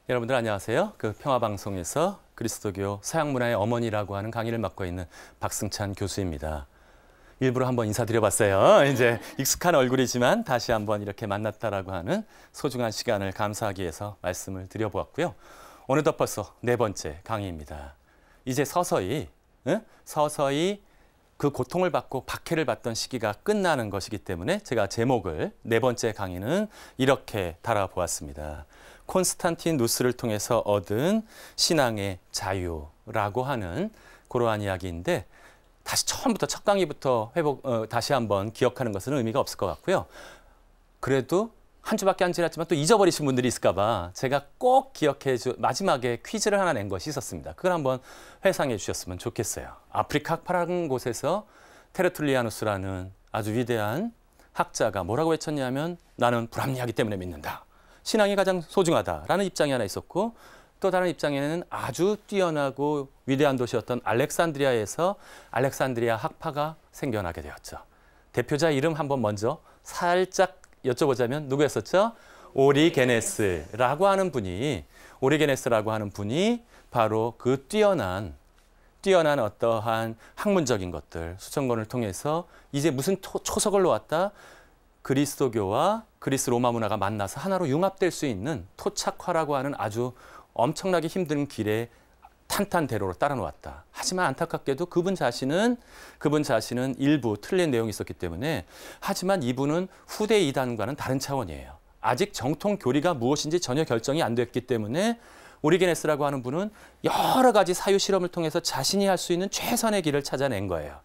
여러분들 안녕하세요. 평화방송에서 그리스도교 서양문화의 어머니라고 하는 강의를 맡고 있는 박승찬 교수입니다. 일부러 한번 인사드려봤어요. 이제 익숙한 얼굴이지만 다시 한번 이렇게 만났다라고 하는 소중한 시간을 감사하기 위해서 말씀을 드려보았고요. 어느덧 벌써 4번째 강의입니다. 이제 서서히 그 고통을 받고 박해를 받던 시기가 끝나는 것이기 때문에 제가 제목을 4번째 강의는 이렇게 달아보았습니다. 콘스탄티누스를 통해서 얻은 신앙의 자유라고 하는 그러한 이야기인데, 다시 처음부터 첫 강의부터 다시 한번 기억하는 것은 의미가 없을 것 같고요. 그래도 한 주밖에 안 지났지만 또 잊어버리신 분들이 있을까 봐 제가 꼭 마지막에 퀴즈를 하나 낸 것이 있었습니다. 그걸 한번 회상해 주셨으면 좋겠어요. 아프리카 학파라는 곳에서 테르툴리아누스라는 아주 위대한 학자가 뭐라고 외쳤냐면, 나는 불합리하기 때문에 믿는다. 신앙이 가장 소중하다라는 입장이 하나 있었고, 또 다른 입장에는 아주 뛰어나고 위대한 도시였던 알렉산드리아에서 알렉산드리아 학파가 생겨나게 되었죠. 대표자 이름 한번 먼저 살짝 여쭤보자면 누구였었죠? 오리게네스라고 하는 분이 바로 그 뛰어난 어떠한 학문적인 것들, 수천권을 통해서 이제 무슨 초석을 놓았다? 그리스도교와 그리스 로마 문화가 만나서 하나로 융합될 수 있는 토착화라고 하는 아주 엄청나게 힘든 길에 탄탄대로로 따라 놓았다. 하지만 안타깝게도 그분 자신은 일부 틀린 내용이 있었기 때문에, 하지만 이분은 후대 이단과는 다른 차원이에요. 아직 정통 교리가 무엇인지 전혀 결정이 안 됐기 때문에 오리게네스라고 하는 분은 여러 가지 사유 실험을 통해서 자신이 할 수 있는 최선의 길을 찾아낸 거예요.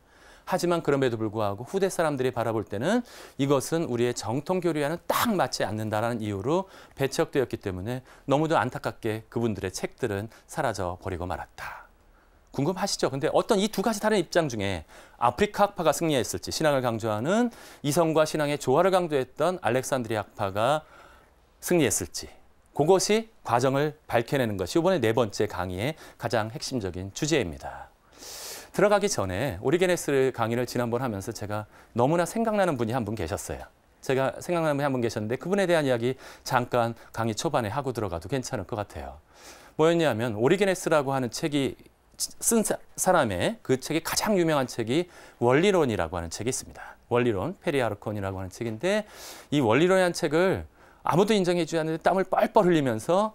하지만 그럼에도 불구하고 후대 사람들이 바라볼 때는 이것은 우리의 정통 교리와는 딱 맞지 않는다라는 이유로 배척되었기 때문에 너무도 안타깝게 그분들의 책들은 사라져 버리고 말았다. 궁금하시죠? 근데 어떤 이 두 가지 다른 입장 중에 아프리카 학파가 승리했을지, 신앙을 강조하는 이성과 신앙의 조화를 강조했던 알렉산드리아 학파가 승리했을지, 그것이 과정을 밝혀내는 것이 이번에 4번째 강의의 가장 핵심적인 주제입니다. 들어가기 전에 오리게네스 강의를 지난번 하면서 제가 너무나 생각나는 분이 한 분 계셨어요. 계셨는데 그분에 대한 이야기 잠깐 강의 초반에 하고 들어가도 괜찮을 것 같아요. 뭐였냐면, 오리게네스라고 하는 책이 쓴 사람의 그 책이 가장 유명한 책이 원리론이라고 하는 책이 있습니다. 원리론, 페리아르콘이라고 하는 책인데, 이 원리론이라는 책을 아무도 인정해 주지 않는데 땀을 뻘뻘 흘리면서,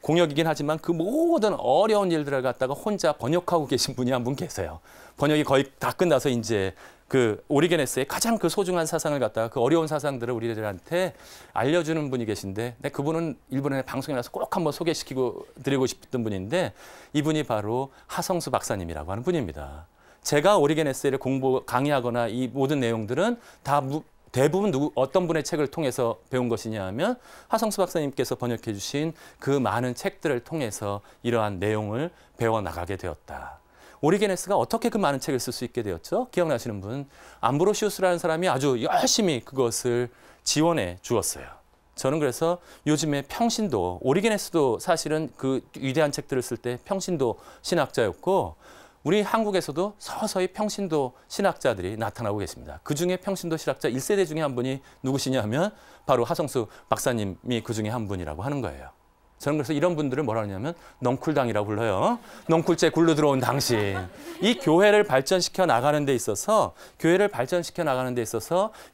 공역이긴 하지만 그 모든 어려운 일들을 갖다가 혼자 번역하고 계신 분이 한 분 계세요. 번역이 거의 다 끝나서 이제 그 오리게네스의 가장 그 소중한 사상을 갖다가, 그 어려운 사상들을 우리들한테 알려주는 분이 계신데, 그분은 일본의 방송에 나서 꼭 한번 소개시키고 드리고 싶던 분인데, 이분이 바로 하성수 박사님이라고 하는 분입니다. 제가 오리게네스를 강의하거나 이 모든 내용들은 대부분 어떤 분의 책을 통해서 배운 것이냐 하면, 하성수 박사님께서 번역해 주신 그 많은 책들을 통해서 이러한 내용을 배워나가게 되었다. 오리게네스가 어떻게 그 많은 책을 쓸 수 있게 되었죠? 기억나시는 분? 암브로시우스라는 사람이 아주 열심히 그것을 지원해 주었어요. 저는 그래서 요즘에 평신도, 오리게네스도 사실은 그 위대한 책들을 쓸 때 평신도 신학자였고, 우리 한국에서도 서서히 평신도 신학자들이 나타나고 계십니다. 그중에 평신도 신학자 1세대 중에 한 분이 누구시냐면 바로 하성수 박사님이 그 중에 한 분이라고 하는 거예요. 저는 그래서 이런 분들을 뭐라 하냐면 넝쿨당이라고 불러요. 넝쿨째 굴러 들어온 당신. 이 교회를 발전시켜 나가는 데 있어서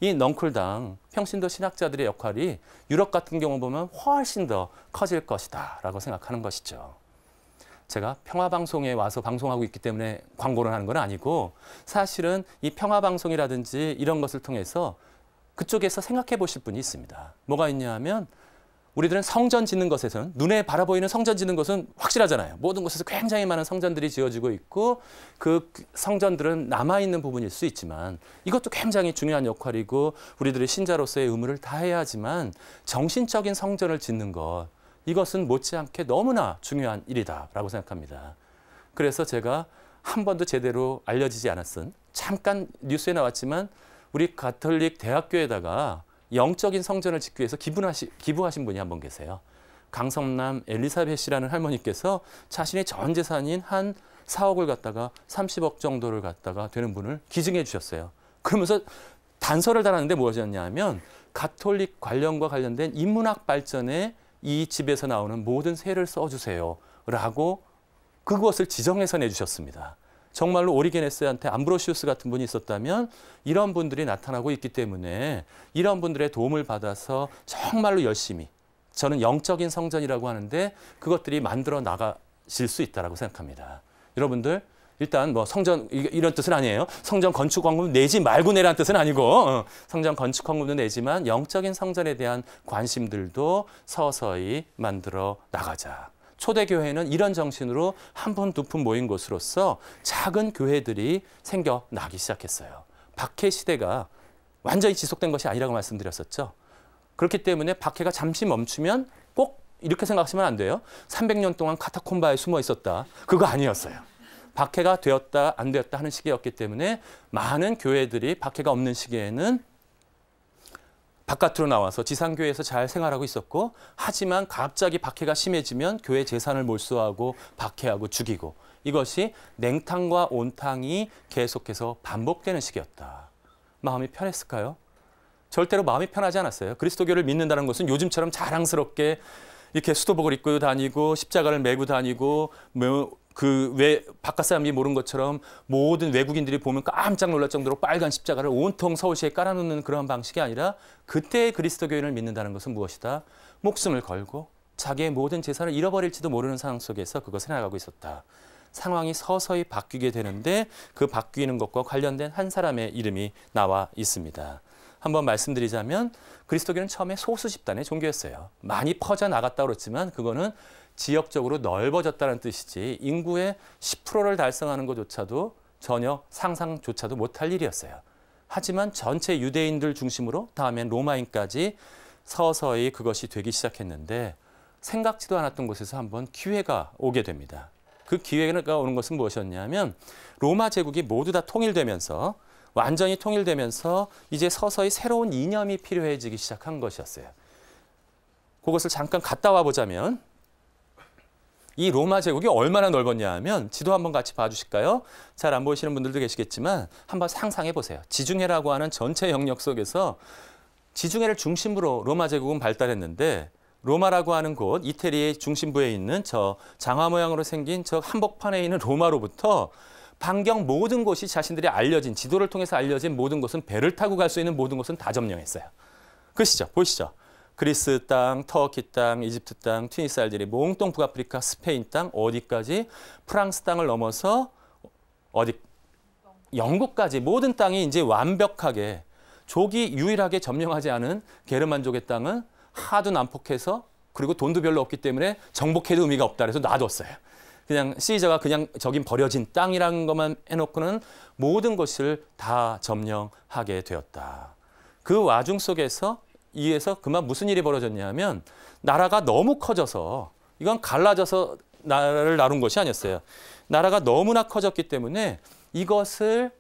이 넝쿨당, 평신도 신학자들의 역할이 유럽 같은 경우 보면 훨씬 더 커질 것이다 라고 생각하는 것이죠. 제가 평화방송에 와서 방송하고 있기 때문에 광고를 하는 건 아니고, 사실은 이 평화방송이라든지 이런 것을 통해서 그쪽에서 생각해 보실 분이 있습니다. 뭐가 있냐 하면, 우리들은 성전 짓는 것에서는, 눈에 바라보이는 성전 짓는 것은 확실하잖아요. 모든 곳에서 굉장히 많은 성전들이 지어지고 있고, 그 성전들은 남아있는 부분일 수 있지만, 이것도 굉장히 중요한 역할이고 우리들의 신자로서의 의무를 다해야 하지만, 정신적인 성전을 짓는 것, 이것은 못지않게 너무나 중요한 일이다라고 생각합니다. 그래서 제가 한 번도 제대로 알려지지 않았은, 잠깐 뉴스에 나왔지만 우리 가톨릭 대학교에다가 영적인 성전을 짓기 위해서 기부하신 분이 한 분 계세요. 강성남 엘리사벳이라는 할머니께서 자신의 전 재산인 한 4억을 갖다가 30억 정도를 갖다가 되는 분을 기증해 주셨어요. 그러면서 단서를 달았는데 무엇이었냐면, 가톨릭 관련된 인문학 발전에 이 집에서 나오는 모든 세를 써주세요 라고 그것을 지정해서 내주셨습니다. 정말로 오리게네스한테 암브로시우스 같은 분이 있었다면 이런 분들이 나타나고 있기 때문에 이런 분들의 도움을 받아서 정말로 열심히, 저는 영적인 성전이라고 하는데 그것들이 만들어 나가실 수 있다고 생각합니다. 여러분들 일단 뭐 성전 이런 뜻은 아니에요. 성전 건축 헌금 내지 말고 내라는 뜻은 아니고 성전 건축 헌금도 내지만 영적인 성전에 대한 관심들도 서서히 만들어 나가자. 초대교회는 이런 정신으로 한 푼, 두 푼 모인 곳으로서 작은 교회들이 생겨나기 시작했어요. 박해 시대가 완전히 지속된 것이 아니라고 말씀드렸었죠. 그렇기 때문에 박해가 잠시 멈추면 꼭 이렇게 생각하시면 안 돼요. 300년 동안 카타콤바에 숨어 있었다. 그거 아니었어요. 박해가 되었다, 안 되었다 하는 시기였기 때문에 많은 교회들이 박해가 없는 시기에는 바깥으로 나와서 지상교회에서 잘 생활하고 있었고, 하지만 갑자기 박해가 심해지면 교회 재산을 몰수하고 박해하고 죽이고, 이것이 냉탕과 온탕이 계속해서 반복되는 시기였다. 마음이 편했을까요? 절대로 마음이 편하지 않았어요. 그리스도교를 믿는다는 것은 요즘처럼 자랑스럽게 이렇게 수도복을 입고 다니고 십자가를 메고 다니고 왜 바깥 사람들이 모르는 것처럼 모든 외국인들이 보면 깜짝 놀랄 정도로 빨간 십자가를 온통 서울시에 깔아놓는 그런 방식이 아니라, 그때의 그리스도교인을 믿는다는 것은 무엇이다? 목숨을 걸고 자기의 모든 재산을 잃어버릴지도 모르는 상황 속에서 그것을 나가고 있었다. 상황이 서서히 바뀌게 되는데 그 바뀌는 것과 관련된 한 사람의 이름이 나와 있습니다. 한번 말씀드리자면 그리스도교는 처음에 소수 집단의 종교였어요. 많이 퍼져나갔다 그랬지만 그거는 지역적으로 넓어졌다는 뜻이지 인구의 10%를 달성하는 것조차도 전혀 상상조차도 못할 일이었어요. 하지만 전체 유대인들 중심으로 다음엔 로마인까지 서서히 그것이 되기 시작했는데, 생각지도 않았던 곳에서 한번 기회가 오게 됩니다. 그 기회가 오는 것은 무엇이었냐면 로마 제국이 모두 다 통일되면서, 완전히 통일되면서 이제 서서히 새로운 이념이 필요해지기 시작한 것이었어요. 그것을 잠깐 갔다 와 보자면, 이 로마 제국이 얼마나 넓었냐 하면 지도 한번 같이 봐주실까요? 잘 안 보이시는 분들도 계시겠지만 한번 상상해 보세요. 지중해라고 하는 전체 영역 속에서 지중해를 중심으로 로마 제국은 발달했는데, 로마라고 하는 곳, 이태리의 중심부에 있는 저 장화 모양으로 생긴 저 한복판에 있는 로마로부터 반경 모든 곳이 자신들이 알려진, 지도를 통해서 알려진 모든 곳은, 배를 타고 갈 수 있는 모든 곳은 다 점령했어요. 그러시죠? 보이시죠? 그리스 땅, 터키 땅, 이집트 땅, 튀니스, 알제리, 몽땅 북아프리카, 스페인 땅, 어디까지? 프랑스 땅을 넘어서 영국까지 모든 땅이 이제 완벽하게, 족이 유일하게 점령하지 않은 게르만족의 땅은 하도 난폭해서, 그리고 돈도 별로 없기 때문에 정복해도 의미가 없다 그래서 놔뒀어요. 그냥 시저가 그냥 저긴 버려진 땅이라는 것만 해놓고는 모든 것을 다 점령하게 되었다. 그 와중 속에서 이에서 그만 무슨 일이 벌어졌냐면, 나라가 너무 커져서, 이건 갈라져서 나라를 나눈 것이 아니었어요. 나라가 너무나 커졌기 때문에 이것을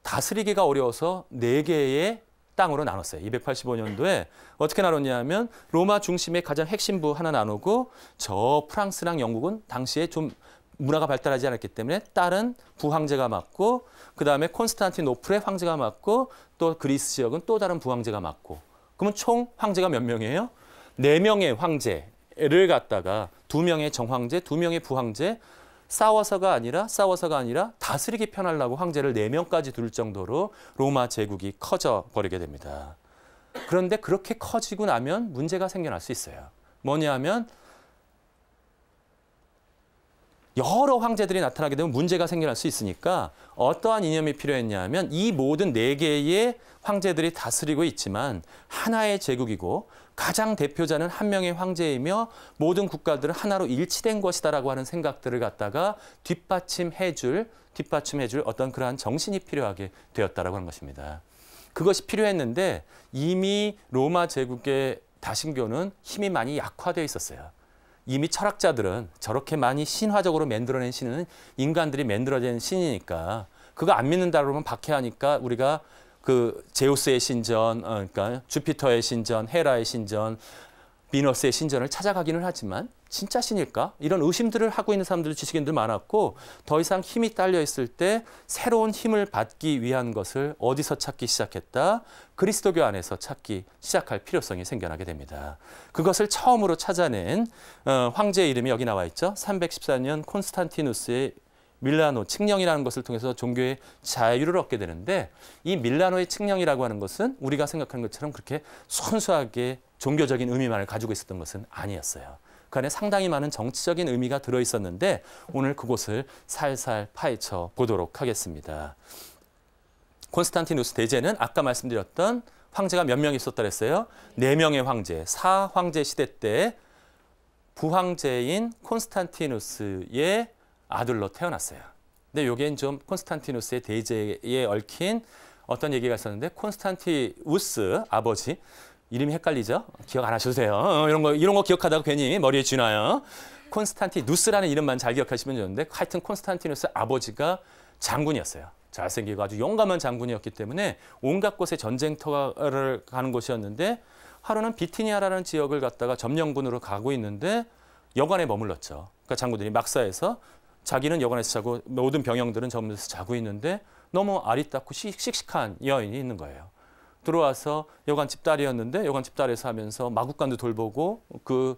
다스리기가 어려워서 4개의 땅으로 나눴어요. 285년도에 어떻게 나눴냐면 로마 중심의 가장 핵심부 하나 나누고, 저 프랑스랑 영국은 당시에 좀 문화가 발달하지 않았기 때문에 다른 부황제가 맡고, 그 다음에 콘스탄티노플의 황제가 맡고, 또 그리스 지역은 또 다른 부황제가 맡고, 그러면 총 황제가 몇 명이에요? 4명의 황제를 갖다가 2명의 정황제, 2명의 부황제, 싸워서가 아니라 다스리기 편하려고 황제를 4명까지 둘 정도로 로마 제국이 커져 버리게 됩니다. 그런데 그렇게 커지고 나면 문제가 생겨날 수 있어요. 뭐냐면 여러 황제들이 나타나게 되면 문제가 생겨날 수 있으니까 어떠한 이념이 필요했냐면, 이 모든 4개의 황제들이 다스리고 있지만 하나의 제국이고 가장 대표자는 한 명의 황제이며 모든 국가들은 하나로 일치된 것이다라고 하는 생각들을 갖다가 뒷받침해줄 어떤 그러한 정신이 필요하게 되었다라고 하는 것입니다. 그것이 필요했는데 이미 로마 제국의 다신교는 힘이 많이 약화되어 있었어요. 이미 철학자들은 저렇게 많이 신화적으로 만들어낸 신은 인간들이 만들어낸 신이니까, 그거 안 믿는다 그러면 박해하니까 우리가 그 제우스의 신전, 그러니까 주피터의 신전, 헤라의 신전, 비너스의 신전을 찾아가기는 하지만 진짜 신일까? 이런 의심들을 하고 있는 사람들, 지식인들 많았고 더 이상 힘이 딸려 있을 때 새로운 힘을 받기 위한 것을 어디서 찾기 시작했다? 그리스도교 안에서 찾기 시작할 필요성이 생겨나게 됩니다. 그것을 처음으로 찾아낸 황제의 이름이 여기 나와 있죠. 314년 콘스탄티누스의 밀라노 칙령이라는 것을 통해서 종교의 자유를 얻게 되는데 이 밀라노의 칙령이라고 하는 것은 우리가 생각하는 것처럼 그렇게 순수하게 종교적인 의미만을 가지고 있었던 것은 아니었어요. 그 안에 상당히 많은 정치적인 의미가 들어있었는데 오늘 그곳을 살살 파헤쳐 보도록 하겠습니다. 콘스탄티누스 대제는 아까 말씀드렸던 황제가 몇 명 있었다 그랬어요? 4명의 황제, 사황제 시대 때 부황제인 콘스탄티누스의 아들로 태어났어요. 근데 요게 좀 콘스탄티누스의 대제에 얽힌 어떤 얘기가 있었는데 콘스탄티우스 아버지 이름이 헷갈리죠? 기억 안 하셔도 돼요. 이런 거 기억하다가 괜히 머리에 쥐나요? 콘스탄티누스라는 이름만 잘 기억하시면 좋은데 하여튼 콘스탄티누스 아버지가 장군이었어요. 잘생기고 아주 용감한 장군이었기 때문에 온갖 곳에 전쟁터를 가는 곳이었는데 하루는 비티니아라는 지역을 갔다가 점령군으로 가고 있는데 여관에 머물렀죠. 그러니까 장군들이 막사에서 자기는 여관에서 자고 모든 병영들은 점에서 자고 있는데 너무 아리따고 씩씩한 여인이 있는 거예요. 들어와서 여관집 딸이었는데 여관집 딸에서 하면서 마국간도 돌보고 그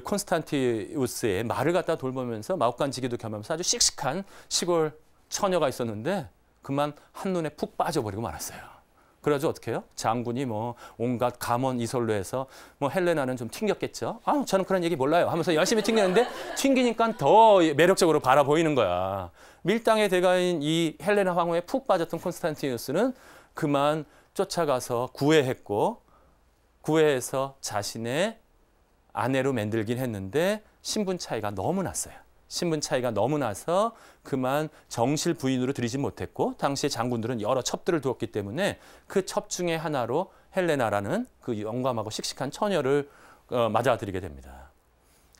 콘스탄티우스의 말을 갖다 돌보면서 마국간 지기도 겸하면서 아주 씩씩한 시골 처녀가 있었는데 그만 한눈에 푹 빠져버리고 말았어요. 그래가지고 어떻게 해요? 장군이 뭐 온갖 감언 이설로 해서 뭐 헬레나는 좀 튕겼겠죠. 아, 저는 그런 얘기 몰라요 하면서 열심히 튕기는데 튕기니까 더 매력적으로 바라 보이는 거야. 밀당의 대가인 이 헬레나 황후에 푹 빠졌던 콘스탄티누스는 그만 쫓아가서 구애했고 구애해서 자신의 아내로 만들긴 했는데 신분 차이가 너무 났어요. 신분 차이가 너무 나서 그만 정실 부인으로 들이지 못했고 당시에 장군들은 여러 첩들을 두었기 때문에 그 첩 중에 하나로 헬레나라는 그 영감하고 씩씩한 처녀를 맞아들이게 됩니다.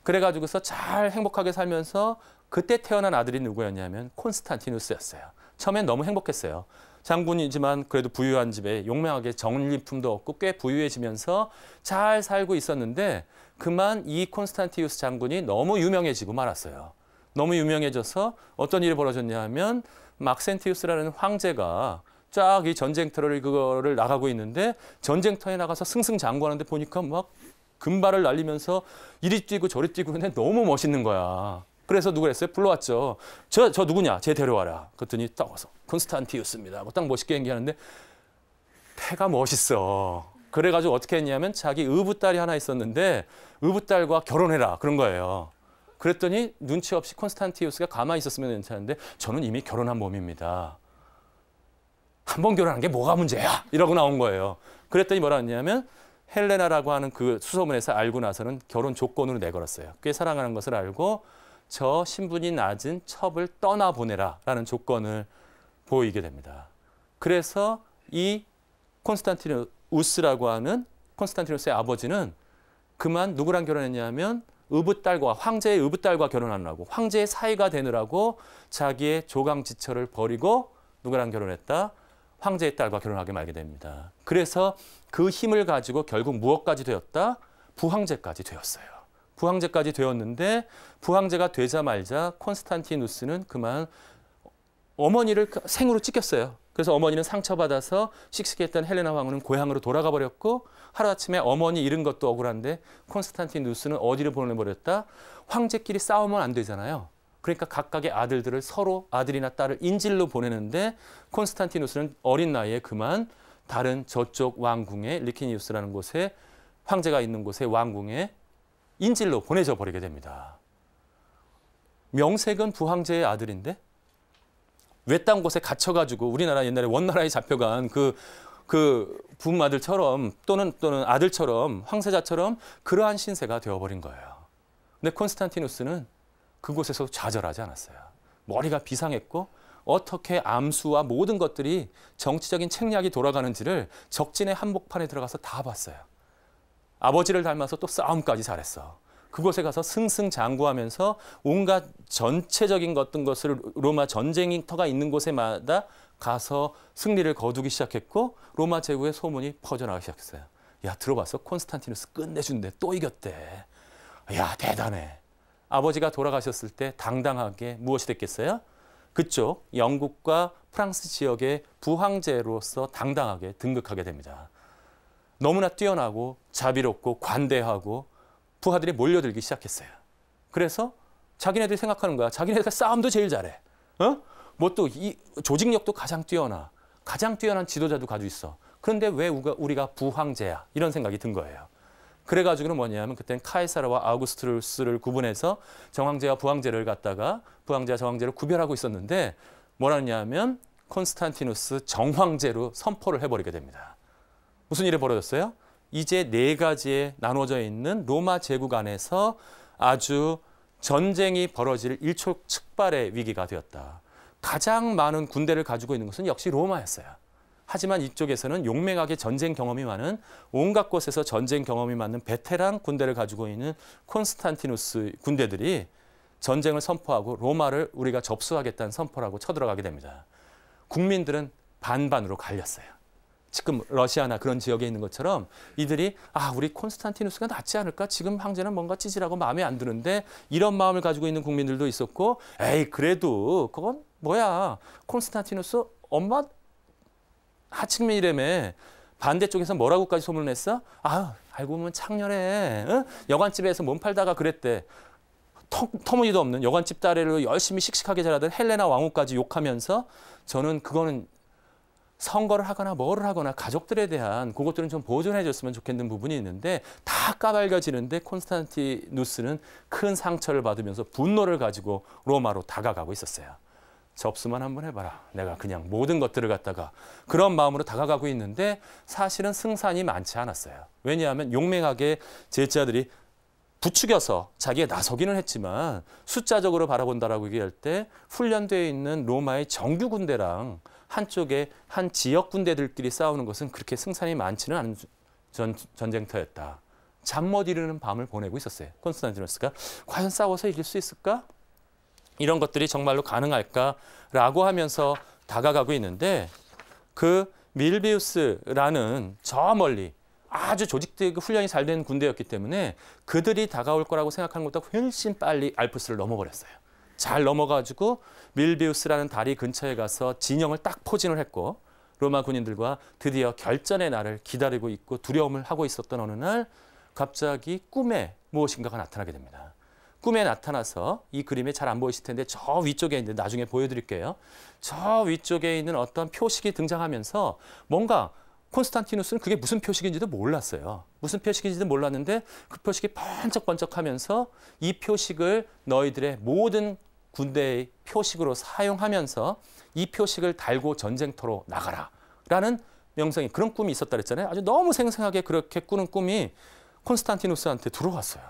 그래가지고서 잘 행복하게 살면서 그때 태어난 아들이 누구였냐면 콘스탄티누스였어요. 처음엔 너무 행복했어요. 장군이지만 그래도 부유한 집에 용맹하게 전리품도 얻고 꽤 부유해지면서 잘 살고 있었는데 그만 이 콘스탄티누스 장군이 너무 유명해지고 말았어요. 너무 유명해져서 어떤 일이 벌어졌냐 하면 막센티우스라는 황제가 쫙 이 전쟁터를 그거를 나가고 있는데 전쟁터에 나가서 승승장구하는데 보니까 막 금발을 날리면서 이리 뛰고 저리 뛰고 근데 너무 멋있는 거야. 그래서 누구 했어요? 불러왔죠. 저 누구냐? 쟤 데려와라. 그랬더니 딱 와서 콘스탄티우스입니다. 뭐 딱 멋있게 연기하는데 패가 멋있어. 그래가지고 어떻게 했냐면 자기 의붓딸이 하나 있었는데 의붓딸과 결혼해라. 그런 거예요. 그랬더니 눈치 없이 콘스탄티우스가 가만히 있었으면 괜찮은데 저는 이미 결혼한 몸입니다. 한 번 결혼한 게 뭐가 문제야? 이러고 나온 거예요. 그랬더니 뭐라 했냐면 헬레나라고 하는 그 수소문에서 알고 나서는 결혼 조건으로 내걸었어요. 꽤 사랑하는 것을 알고 저 신분이 낮은 첩을 떠나보내라 라는 조건을 보이게 됩니다. 그래서 이 콘스탄티누스라고 하는 콘스탄티누스의 아버지는 그만 누구랑 결혼했냐면 의붓딸과 황제의 의붓딸과 결혼하느라고 황제의 사이가 되느라고 자기의 조강지처를 버리고 누구랑 결혼했다? 황제의 딸과 결혼하게 말게 됩니다. 그래서 그 힘을 가지고 결국 무엇까지 되었다? 부황제까지 되었어요. 부황제까지 되었는데 부황제가 되자마자 콘스탄티누스는 그만 어머니를 생으로 찢겼어요. 그래서 어머니는 상처받아서 씩씩했던 헬레나 황후는 고향으로 돌아가 버렸고 하루아침에 어머니 잃은 것도 억울한데 콘스탄티누스는 어디를 보내버렸다? 황제끼리 싸우면 안 되잖아요. 그러니까 각각의 아들들을 서로 아들이나 딸을 인질로 보내는데 콘스탄티누스는 어린 나이에 그만 다른 저쪽 왕궁의 리키니우스라는 곳에 황제가 있는 곳에 왕궁에 인질로 보내져 버리게 됩니다. 명색은 부황제의 아들인데 외딴 곳에 갇혀가지고 우리나라 옛날에 원나라에 잡혀간 그 부마들처럼 또는 아들처럼 황세자처럼 그러한 신세가 되어버린 거예요. 근데 콘스탄티누스는 그곳에서 좌절하지 않았어요. 머리가 비상했고 어떻게 암수와 모든 것들이 정치적인 책략이 돌아가는지를 적진의 한복판에 들어가서 다 봤어요. 아버지를 닮아서 또 싸움까지 잘했어. 그곳에 가서 승승장구하면서 온갖 전체적인 어떤 것을 로마 전쟁터가 있는 곳에마다 가서 승리를 거두기 시작했고 로마 제국의 소문이 퍼져나가기 시작했어요. 야, 들어봤어? 콘스탄티누스 끝내준대. 또 이겼대. 야, 대단해. 아버지가 돌아가셨을 때 당당하게 무엇이 됐겠어요? 그쪽 영국과 프랑스 지역의 부황제로서 당당하게 등극하게 됩니다. 너무나 뛰어나고 자비롭고 관대하고 부하들이 몰려들기 시작했어요. 그래서 자기네들이 생각하는 거야. 자기네가 싸움도 제일 잘해. 뭐 또 이 조직력도 가장 뛰어난 지도자도 가지고 있어. 그런데 왜 우리가 부황제야? 이런 생각이 든 거예요. 그래가지고는 뭐냐면 그때는 카이사르와 아우구스투스를 구분해서 정황제와 부황제를 갖다가 부황제와 정황제를 구별하고 있었는데 뭐라냐면 콘스탄티누스 정황제로 선포를 해버리게 됩니다. 무슨 일이 벌어졌어요? 이제 네 가지에 나눠져 있는 로마 제국 안에서 아주 전쟁이 벌어질 일촉즉발의 위기가 되었다. 가장 많은 군대를 가지고 있는 것은 역시 로마였어요. 하지만 이쪽에서는 용맹하게 전쟁 경험이 많은 온갖 곳에서 전쟁 경험이 많은 베테랑 군대를 가지고 있는 콘스탄티누스 군대들이 전쟁을 선포하고 로마를 우리가 접수하겠다는 선포를 하고 쳐들어가게 됩니다. 국민들은 반반으로 갈렸어요. 지금 러시아나 그런 지역에 있는 것처럼 이들이 우리 콘스탄티누스가 낫지 않을까? 지금 황제는 뭔가 찌질하고 마음에 안 드는데 이런 마음을 가지고 있는 국민들도 있었고 에이 그래도 그건 뭐야. 콘스탄티누스 엄마 하층민이라며 반대쪽에서 뭐라고까지 소문냈어? 알고 보면 창렬해. 여관집에서 몸 팔다가 그랬대. 터무니도 없는 여관집 딸애를 열심히 씩씩하게 자라던 헬레나 왕후까지 욕하면서 저는 그거는 선거를 하거나 뭐를 하거나 가족들에 대한 그것들은 좀 보존해 줬으면 좋겠는 부분이 있는데 다 까발려지는데 콘스탄티누스는 큰 상처를 받으면서 분노를 가지고 로마로 다가가고 있었어요. 접수만 한번 해봐라. 내가 그냥 모든 것들을 갖다가 그런 마음으로 다가가고 있는데 사실은 승산이 많지 않았어요. 왜냐하면 용맹하게 제자들이 부추겨서 자기가 나서기는 했지만 숫자적으로 바라본다라고 얘기할 때 훈련되어 있는 로마의 정규 군대랑 한쪽에 한 지역 군대들끼리 싸우는 것은 그렇게 승산이 많지는 않은 전쟁터였다. 잠 못 이루는 밤을 보내고 있었어요. 콘스탄티누스가 과연 싸워서 이길 수 있을까? 이런 것들이 정말로 가능할까라고 하면서 다가가고 있는데 그 밀비우스라는 저 멀리 아주 조직되고 훈련이 잘 된 군대였기 때문에 그들이 다가올 거라고 생각하는 것보다 훨씬 빨리 알프스를 넘어버렸어요. 잘 넘어가지고 밀비우스라는 다리 근처에 가서 진영을 딱 포진을 했고 로마 군인들과 드디어 결전의 날을 기다리고 있고 두려움을 하고 있었던 어느 날 갑자기 꿈에 무엇인가가 나타나게 됩니다. 꿈에 나타나서 이 그림에 잘 안 보이실 텐데 저 위쪽에 있는데 나중에 보여드릴게요. 저 위쪽에 있는 어떤 표식이 등장하면서 뭔가 콘스탄티누스는 그게 무슨 표식인지도 몰랐어요. 무슨 표식인지도 몰랐는데 그 표식이 번쩍번쩍하면서 이 표식을 너희들의 모든 군대의 표식으로 사용하면서 이 표식을 달고 전쟁터로 나가라 라는 명성이 그런 꿈이 있었다 그랬잖아요. 아주 너무 생생하게 그렇게 꾸는 꿈이 콘스탄티누스한테 들어왔어요.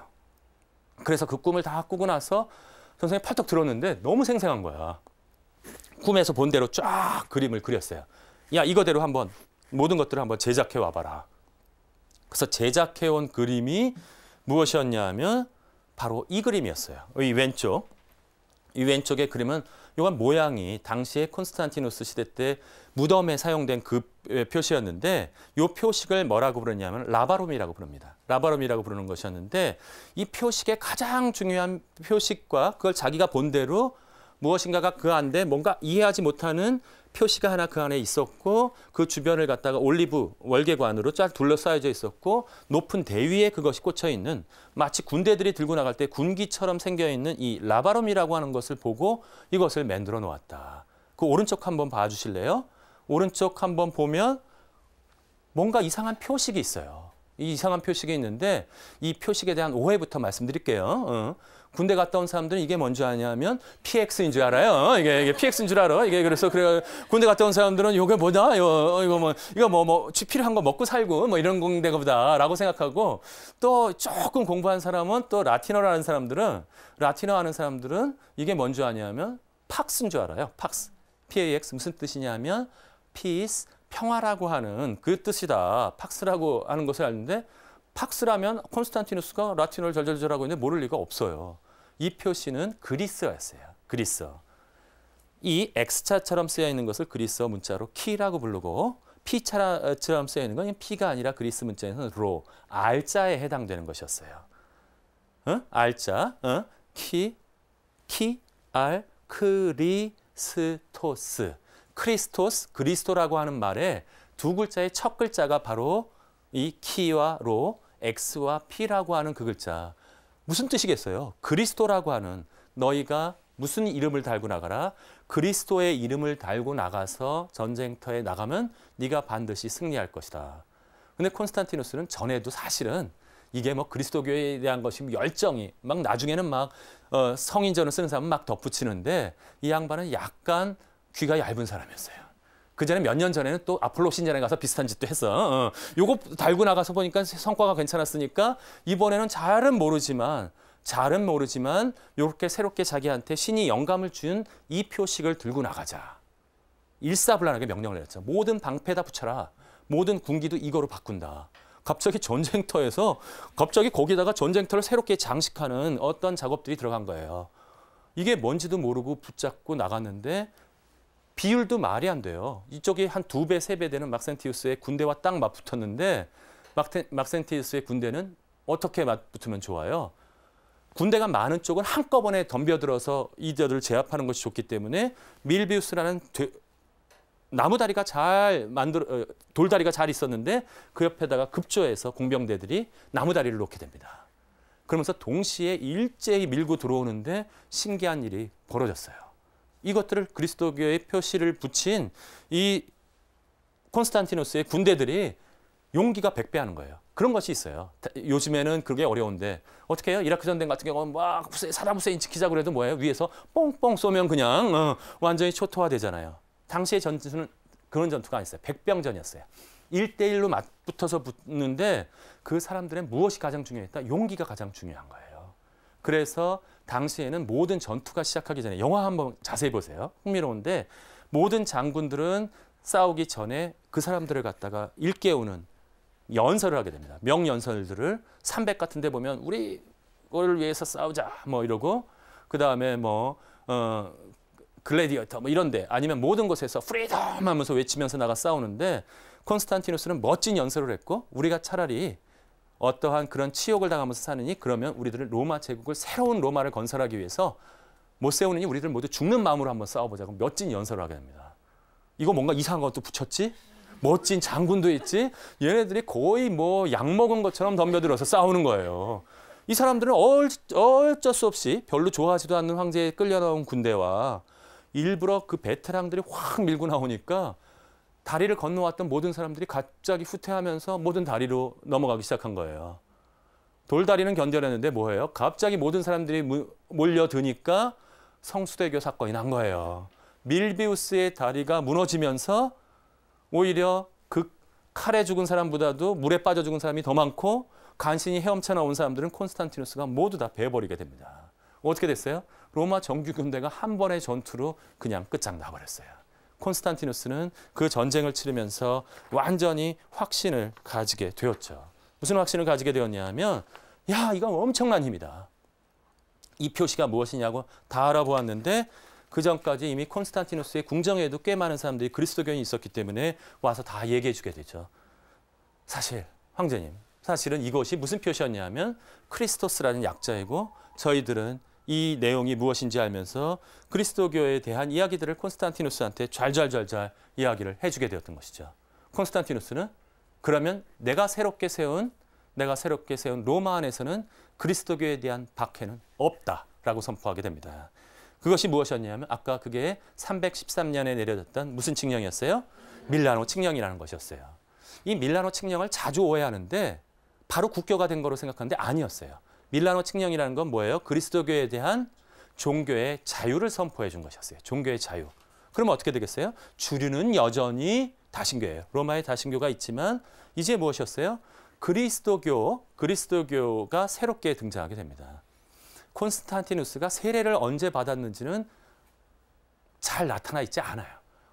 그래서 그 꿈을 다 꾸고 나서 선생님이 팔떡 들었는데 너무 생생한 거야. 꿈에서 본 대로 쫙 그림을 그렸어요. 야, 이거대로 한번 모든 것들을 한번 제작해 와봐라. 그래서 제작해 온 그림이 무엇이었냐면 바로 이 그림이었어요. 이 왼쪽의 그림은 이건 모양이 당시에 콘스탄티누스 시대 때 무덤에 사용된 그 표시였는데 이 표식을 뭐라고 부르냐면 라바롬이라고 부릅니다. 라바롬이라고 부르는 것이었는데 이 표식의 가장 중요한 표식과 그걸 자기가 본 대로 무엇인가가 그 안에 뭔가 이해하지 못하는 표시가 하나 그 안에 있었고 그 주변을 갖다가 올리브 월계관으로 쫙 둘러싸여져 있었고 높은 대위에 그것이 꽂혀 있는 마치 군대들이 들고 나갈 때 군기처럼 생겨 있는 이 라바롬이라고 하는 것을 보고 이것을 만들어 놓았다. 그 오른쪽 한번 봐주실래요? 오른쪽 한번 보면 뭔가 이상한 표식이 있어요. 이 이상한 표식이 있는데 이 표식에 대한 오해부터 말씀드릴게요. 군대 갔다 온 사람들은 이게 뭔지 아냐면 PX인 줄 알아요. 이게 PX인 줄 알아. 이게 그래서 군대 갔다 온 사람들은 이게 뭐다? 이거 필요한 거 먹고 살고 뭐 이런 공대가 보다라고 생각하고 또 조금 공부한 사람은 또 라틴어 아는 사람들은 이게 뭔지 아냐면 팍스인 줄 알아요. 팍스. PAX 무슨 뜻이냐면 peace 평화라고 하는 그 뜻이다. 팍스라고 하는 것을 아는데 팍스라면 콘스탄티누스가 라틴어를 절절절 하고 있는데 모를 리가 없어요. 이 표시는 그리스어였어요. 그리스어. 이 X자처럼 쓰여 있는 것을 그리스어 문자로 키라고 부르고 P처럼 쓰여 있는 건 P가 아니라 그리스 문자에서는 로, R자에 해당되는 것이었어요. R자, R, 크리스토스. 크리스토스, 그리스도라고 하는 말에 두 글자의 첫 글자가 바로 이 키와 로, X와 P라고 하는 그 글자. 무슨 뜻이겠어요? 그리스도라고 하는 너희가 무슨 이름을 달고 나가라. 그리스도의 이름을 달고 나가서 전쟁터에 나가면 네가 반드시 승리할 것이다. 근데 콘스탄티누스는 전에도 사실은 이게 뭐 그리스도교에 대한 것이 열정이 막 나중에는 막 성인전을 쓰는 사람은 막 덧붙이는데 이 양반은 약간 귀가 얇은 사람이었어요. 그 전에 몇 년 전에는 또 아폴로 신전에 가서 비슷한 짓도 했어. 요거 달고 나가서 보니까 성과가 괜찮았으니까 이번에는 잘은 모르지만 이렇게 새롭게 자기한테 신이 영감을 준 이 표식을 들고 나가자. 일사불란하게 명령을 내렸죠. 모든 방패다 붙여라. 모든 군기도 이거로 바꾼다. 갑자기 거기다가 전쟁터를 새롭게 장식하는 어떤 작업들이 들어간 거예요. 이게 뭔지도 모르고 붙잡고 나갔는데 비율도 말이 안 돼요. 이쪽이 한 2배, 3배 되는 막센티우스의 군대와 딱 맞붙었는데 막센티우스의 군대는 어떻게 맞붙으면 좋아요? 군대가 많은 쪽은 한꺼번에 덤벼들어서 이들을 제압하는 것이 좋기 때문에 밀비우스라는 나무다리가 돌다리가 잘 있었는데 그 옆에다가 급조해서 공병대들이 나무다리를 놓게 됩니다. 그러면서 동시에 일제히 밀고 들어오는데 신기한 일이 벌어졌어요. 이것들을 그리스도교의 표시를 붙인 이 콘스탄티누스의 군대들이 용기가 백배하는 거예요. 그런 것이 있어요. 요즘에는 그게 어려운데 어떻게 해요? 이라크 전쟁 같은 경우는 막 사담 후세인 지키자고 해도 뭐예요? 위에서 뻥뻥 쏘면 그냥 완전히 초토화되잖아요. 당시의 전투는 그런 전투가 아니었어요. 백병전이었어요. 1대1로 맞붙어서 붙는데 그 사람들은 무엇이 가장 중요했다? 용기가 가장 중요한 거예요. 그래서 당시에는 모든 전투가 시작하기 전에 영화 한번 자세히 보세요. 흥미로운데 모든 장군들은 싸우기 전에 그 사람들을 갖다가 일깨우는 연설을 하게 됩니다. 명연설들을 300 같은 데 보면 우리 걸 위해서 싸우자 뭐 이러고 그다음에 글래디어터 뭐 이런데 아니면 모든 곳에서 프리덤 하면서 외치면서 나가 싸우는데 콘스탄티누스는 멋진 연설을 했고 우리가 차라리 어떠한 그런 치욕을 당하면서 사느니 그러면 우리들은 로마 제국을 새로운 로마를 건설하기 위해서 못 세우느니 우리들 모두 죽는 마음으로 한번 싸워보자고 멋진 연설을 하게 됩니다. 이거 뭔가 이상한 것도 붙였지? 멋진 장군도 있지? 얘네들이 거의 뭐 약 먹은 것처럼 덤벼들어서 싸우는 거예요. 이 사람들은 어쩔 수 없이 별로 좋아하지도 않는 황제에 끌려 나온 군대와 일부러 그 베테랑들이 확 밀고 나오니까 다리를 건너왔던 모든 사람들이 갑자기 후퇴하면서 모든 다리로 넘어가기 시작한 거예요. 돌다리는 견뎌냈는데 뭐예요? 갑자기 모든 사람들이 몰려드니까 성수대교 사건이 난 거예요. 밀비우스의 다리가 무너지면서 오히려 그 칼에 죽은 사람보다도 물에 빠져 죽은 사람이 더 많고 간신히 헤엄쳐 나온 사람들은 콘스탄티누스가 모두 다 베어버리게 됩니다. 어떻게 됐어요? 로마 정규 군대가 한 번의 전투로 그냥 끝장나버렸어요. 콘스탄티누스는 그 전쟁을 치르면서 완전히 확신을 가지게 되었죠. 무슨 확신을 가지게 되었냐 하면 야, 이건 엄청난 힘이다. 이 표시가 무엇이냐고 다 알아보았는데 그 전까지 이미 콘스탄티누스의 궁정에도 꽤 많은 사람들이 그리스도교인이 있었기 때문에 와서 다 얘기해 주게 되죠. 사실 황제님, 사실은 이것이 무슨 표시였냐면 크리스토스라는 약자이고 저희들은 이 내용이 무엇인지 알면서 그리스도교에 대한 이야기들을 콘스탄티누스한테 잘잘잘잘 이야기를 해주게 되었던 것이죠. 콘스탄티누스는 그러면 내가 새롭게 세운 로마 안에서는 그리스도교에 대한 박해는 없다라고 선포하게 됩니다. 그것이 무엇이었냐면 아까 그게 313년에 내려졌던 무슨 칙령이었어요? 밀라노 칙령이라는 것이었어요. 이 밀라노 칙령을 자주 오해하는데 바로 국교가 된 거로 생각하는데 아니었어요. 밀라노 칙령이라는 건 뭐예요? 그리스도교에 대한 종교의 자유를 선포해 준 것이었어요. 종교의 자유. 그럼 어떻게 되겠어요? 주류는 여전히 다신교예요. 로마에 다신교가 있지만 이제 무엇이었어요? 그리스도교가 새롭게 등장하게 됩니다. 콘스탄티누스가 세례를 언제 받았는지는 잘 나타나 있지 않아요.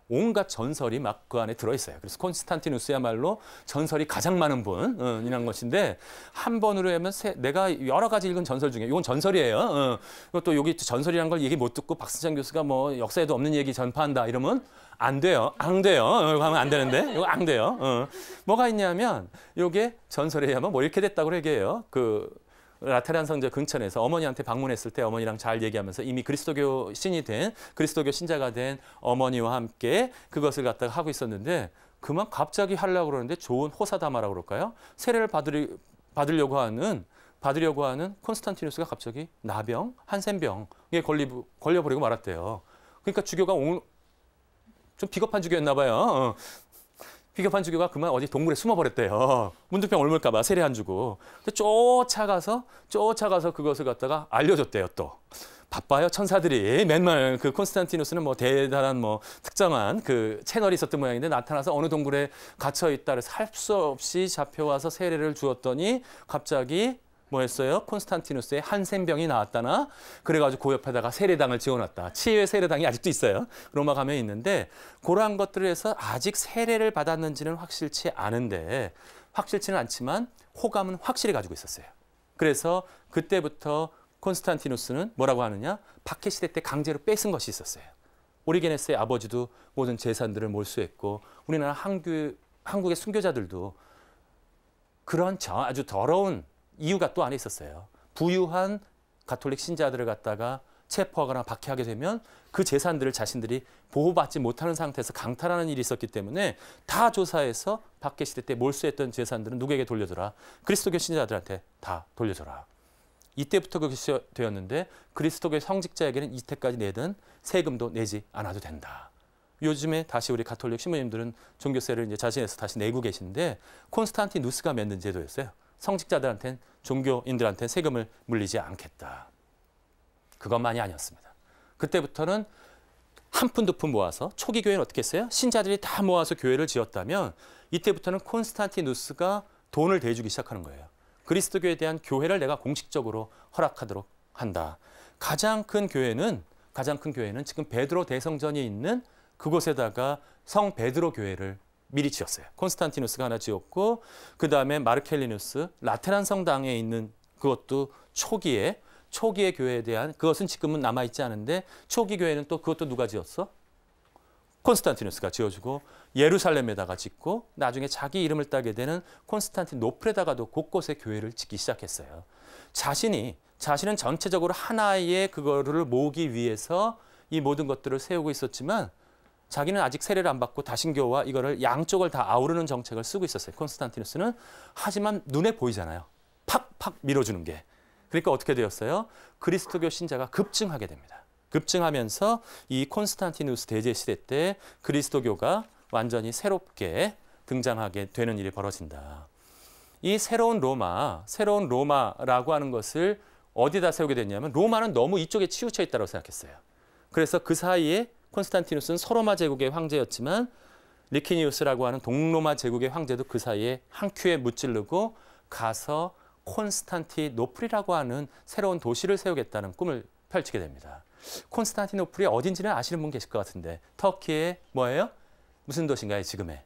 온갖 전설이 막 그 안에 들어있어요. 그래서 콘스탄티누스야말로 전설이 가장 많은 분이란 것인데 한 번으로 하면 내가 여러 가지 읽은 전설 중에 이건 전설이에요. 또 여기 전설이라는 걸 얘기 못 듣고 박승찬 교수가 뭐 역사에도 없는 얘기 전파한다 이러면 안 돼요. 안 돼요. 이거 하면 안 되는데 이거 안 돼요. 뭐가 있냐면 이게 전설에 의하면 뭐 이렇게 됐다고 얘기해요. 그 라테란 성전 근처에서 어머니한테 방문했을 때 어머니랑 잘 얘기하면서 이미 그리스도교 신이 된 그리스도교 신자가 된 어머니와 함께 그것을 갖다가 하고 있었는데 그만 갑자기 하려고 그러는데 좋은 호사다마라고 그럴까요? 세례를 받으려고 하는 콘스탄티누스가 갑자기 나병, 한센병에 걸려버리고 말았대요. 그러니까 주교가 좀 비겁한 주교였나 봐요. 비겁한 주교가 그만 어디 동굴에 숨어버렸대요. 문두병 옮을까 봐 세례 안 주고. 근데 쫓아가서 그것을 갖다가 알려줬대요. 또 바빠요 천사들이. 맨날 그 콘스탄티누스는 뭐 대단한 뭐 특정한 그 채널이 있었던 모양인데 나타나서 어느 동굴에 갇혀 있다 그래서 할 수 없이 잡혀와서 세례를 주었더니 갑자기 뭐 했어요? 콘스탄티누스의 한센병이 나왔다나 그래가지고 그 옆에다가 세례당을 지어놨다. 치유의 세례당이 아직도 있어요. 로마 가면 있는데 그러한 것들을 해서 아직 세례를 받았는지는 확실치는 않지만 호감은 확실히 가지고 있었어요. 그래서 그때부터 콘스탄티누스는 뭐라고 하느냐? 박해 시대 때 강제로 뺏은 것이 있었어요. 오리게네스의 아버지도 모든 재산들을 몰수했고 우리나라 한국의 순교자들도 그런 아주 더러운 이유가 또 안에 있었어요. 부유한 가톨릭 신자들을 갖다가 체포하거나 박해하게 되면 그 재산들을 자신들이 보호받지 못하는 상태에서 강탈하는 일이 있었기 때문에 다 조사해서 박해 시대 때 몰수했던 재산들은 누구에게 돌려줘라? 그리스도교 신자들한테 다 돌려줘라. 이때부터 그것이 되었는데 그리스도교 성직자에게는 이때까지 내던 세금도 내지 않아도 된다. 요즘에 다시 우리 가톨릭 신부님들은 종교세를 이제 자신에서 다시 내고 계신데 콘스탄티누스가 만든 제도였어요. 성직자들한테는 종교인들한테는 세금을 물리지 않겠다. 그것만이 아니었습니다. 그때부터는 한 푼 두 푼 모아서 초기 교회는 어떻게 했어요? 신자들이 다 모아서 교회를 지었다면 이때부터는 콘스탄티누스가 돈을 대주기 시작하는 거예요. 그리스도교에 대한 교회를 내가 공식적으로 허락하도록 한다. 가장 큰 교회는 지금 베드로 대성전이 있는 그곳에다가 성 베드로 교회를 미리 지었어요. 콘스탄티누스가 하나 지었고 그 다음에 마르켈리누스 라테란 성당에 있는 그것도 초기의 교회에 대한 그것은 지금은 남아있지 않은데 초기 교회는 또 그것도 누가 지었어? 콘스탄티누스가 지어주고 예루살렘에다가 짓고 나중에 자기 이름을 따게 되는 콘스탄티노플에다가도 곳곳에 교회를 짓기 시작했어요. 자신은 전체적으로 하나의 그거를 모으기 위해서 이 모든 것들을 세우고 있었지만 자기는 아직 세례를 안 받고 다신교와 이거를 양쪽을 다 아우르는 정책을 쓰고 있었어요. 콘스탄티누스는. 하지만 눈에 보이잖아요. 팍팍 밀어주는 게. 그러니까 어떻게 되었어요? 그리스도교 신자가 급증하게 됩니다. 급증하면서 이 콘스탄티누스 대제 시대 때 그리스도교가 완전히 새롭게 등장하게 되는 일이 벌어진다. 이 새로운 로마라고 하는 것을 어디다 세우게 됐냐면 로마는 너무 이쪽에 치우쳐 있다고 생각했어요. 그래서 그 사이에 콘스탄티누스는 서로마 제국의 황제였지만 리키니우스라고 하는 동로마 제국의 황제도 그 사이에 한 큐에 무찌르고 가서 콘스탄티노플이라고 하는 새로운 도시를 세우겠다는 꿈을 펼치게 됩니다. 콘스탄티노플이 어딘지는 아시는 분 계실 것 같은데 터키의 뭐예요? 무슨 도시인가요? 지금의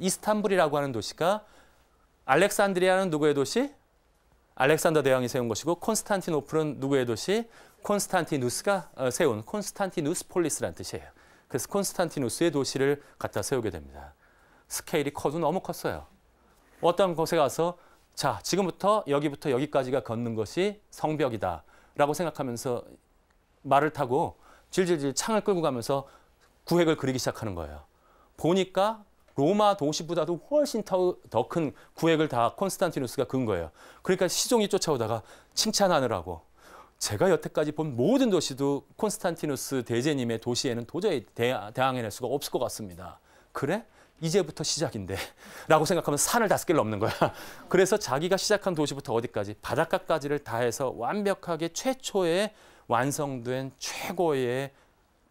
이스탄불이라고 하는 도시가 알렉산드리아는 누구의 도시? 알렉산더 대왕이 세운 것이고 콘스탄티노플은 누구의 도시? 콘스탄티누스가 세운 콘스탄티누스 폴리스라는 뜻이에요. 그래서 콘스탄티누스의 도시를 갖다 세우게 됩니다. 스케일이 커도 너무 컸어요. 어떤 곳에 가서 자, 지금부터 여기부터 여기까지가 걷는 것이 성벽이다 라고 생각하면서 말을 타고 질질질 창을 끌고 가면서 구획을 그리기 시작하는 거예요. 보니까 로마 도시보다도 훨씬 더 큰 구획을 다 콘스탄티누스가 그은 거예요. 그러니까 시종이 쫓아오다가 칭찬하느라고 제가 여태까지 본 모든 도시도 콘스탄티누스 대제님의 도시에는 도저히 대항해낼 수가 없을 것 같습니다. 그래? 이제부터 시작인데 라고 생각하면 산을 5개를 넘는 거야. 그래서 자기가 시작한 도시부터 어디까지 바닷가까지를 다 해서 완벽하게 최초의 완성된 최고의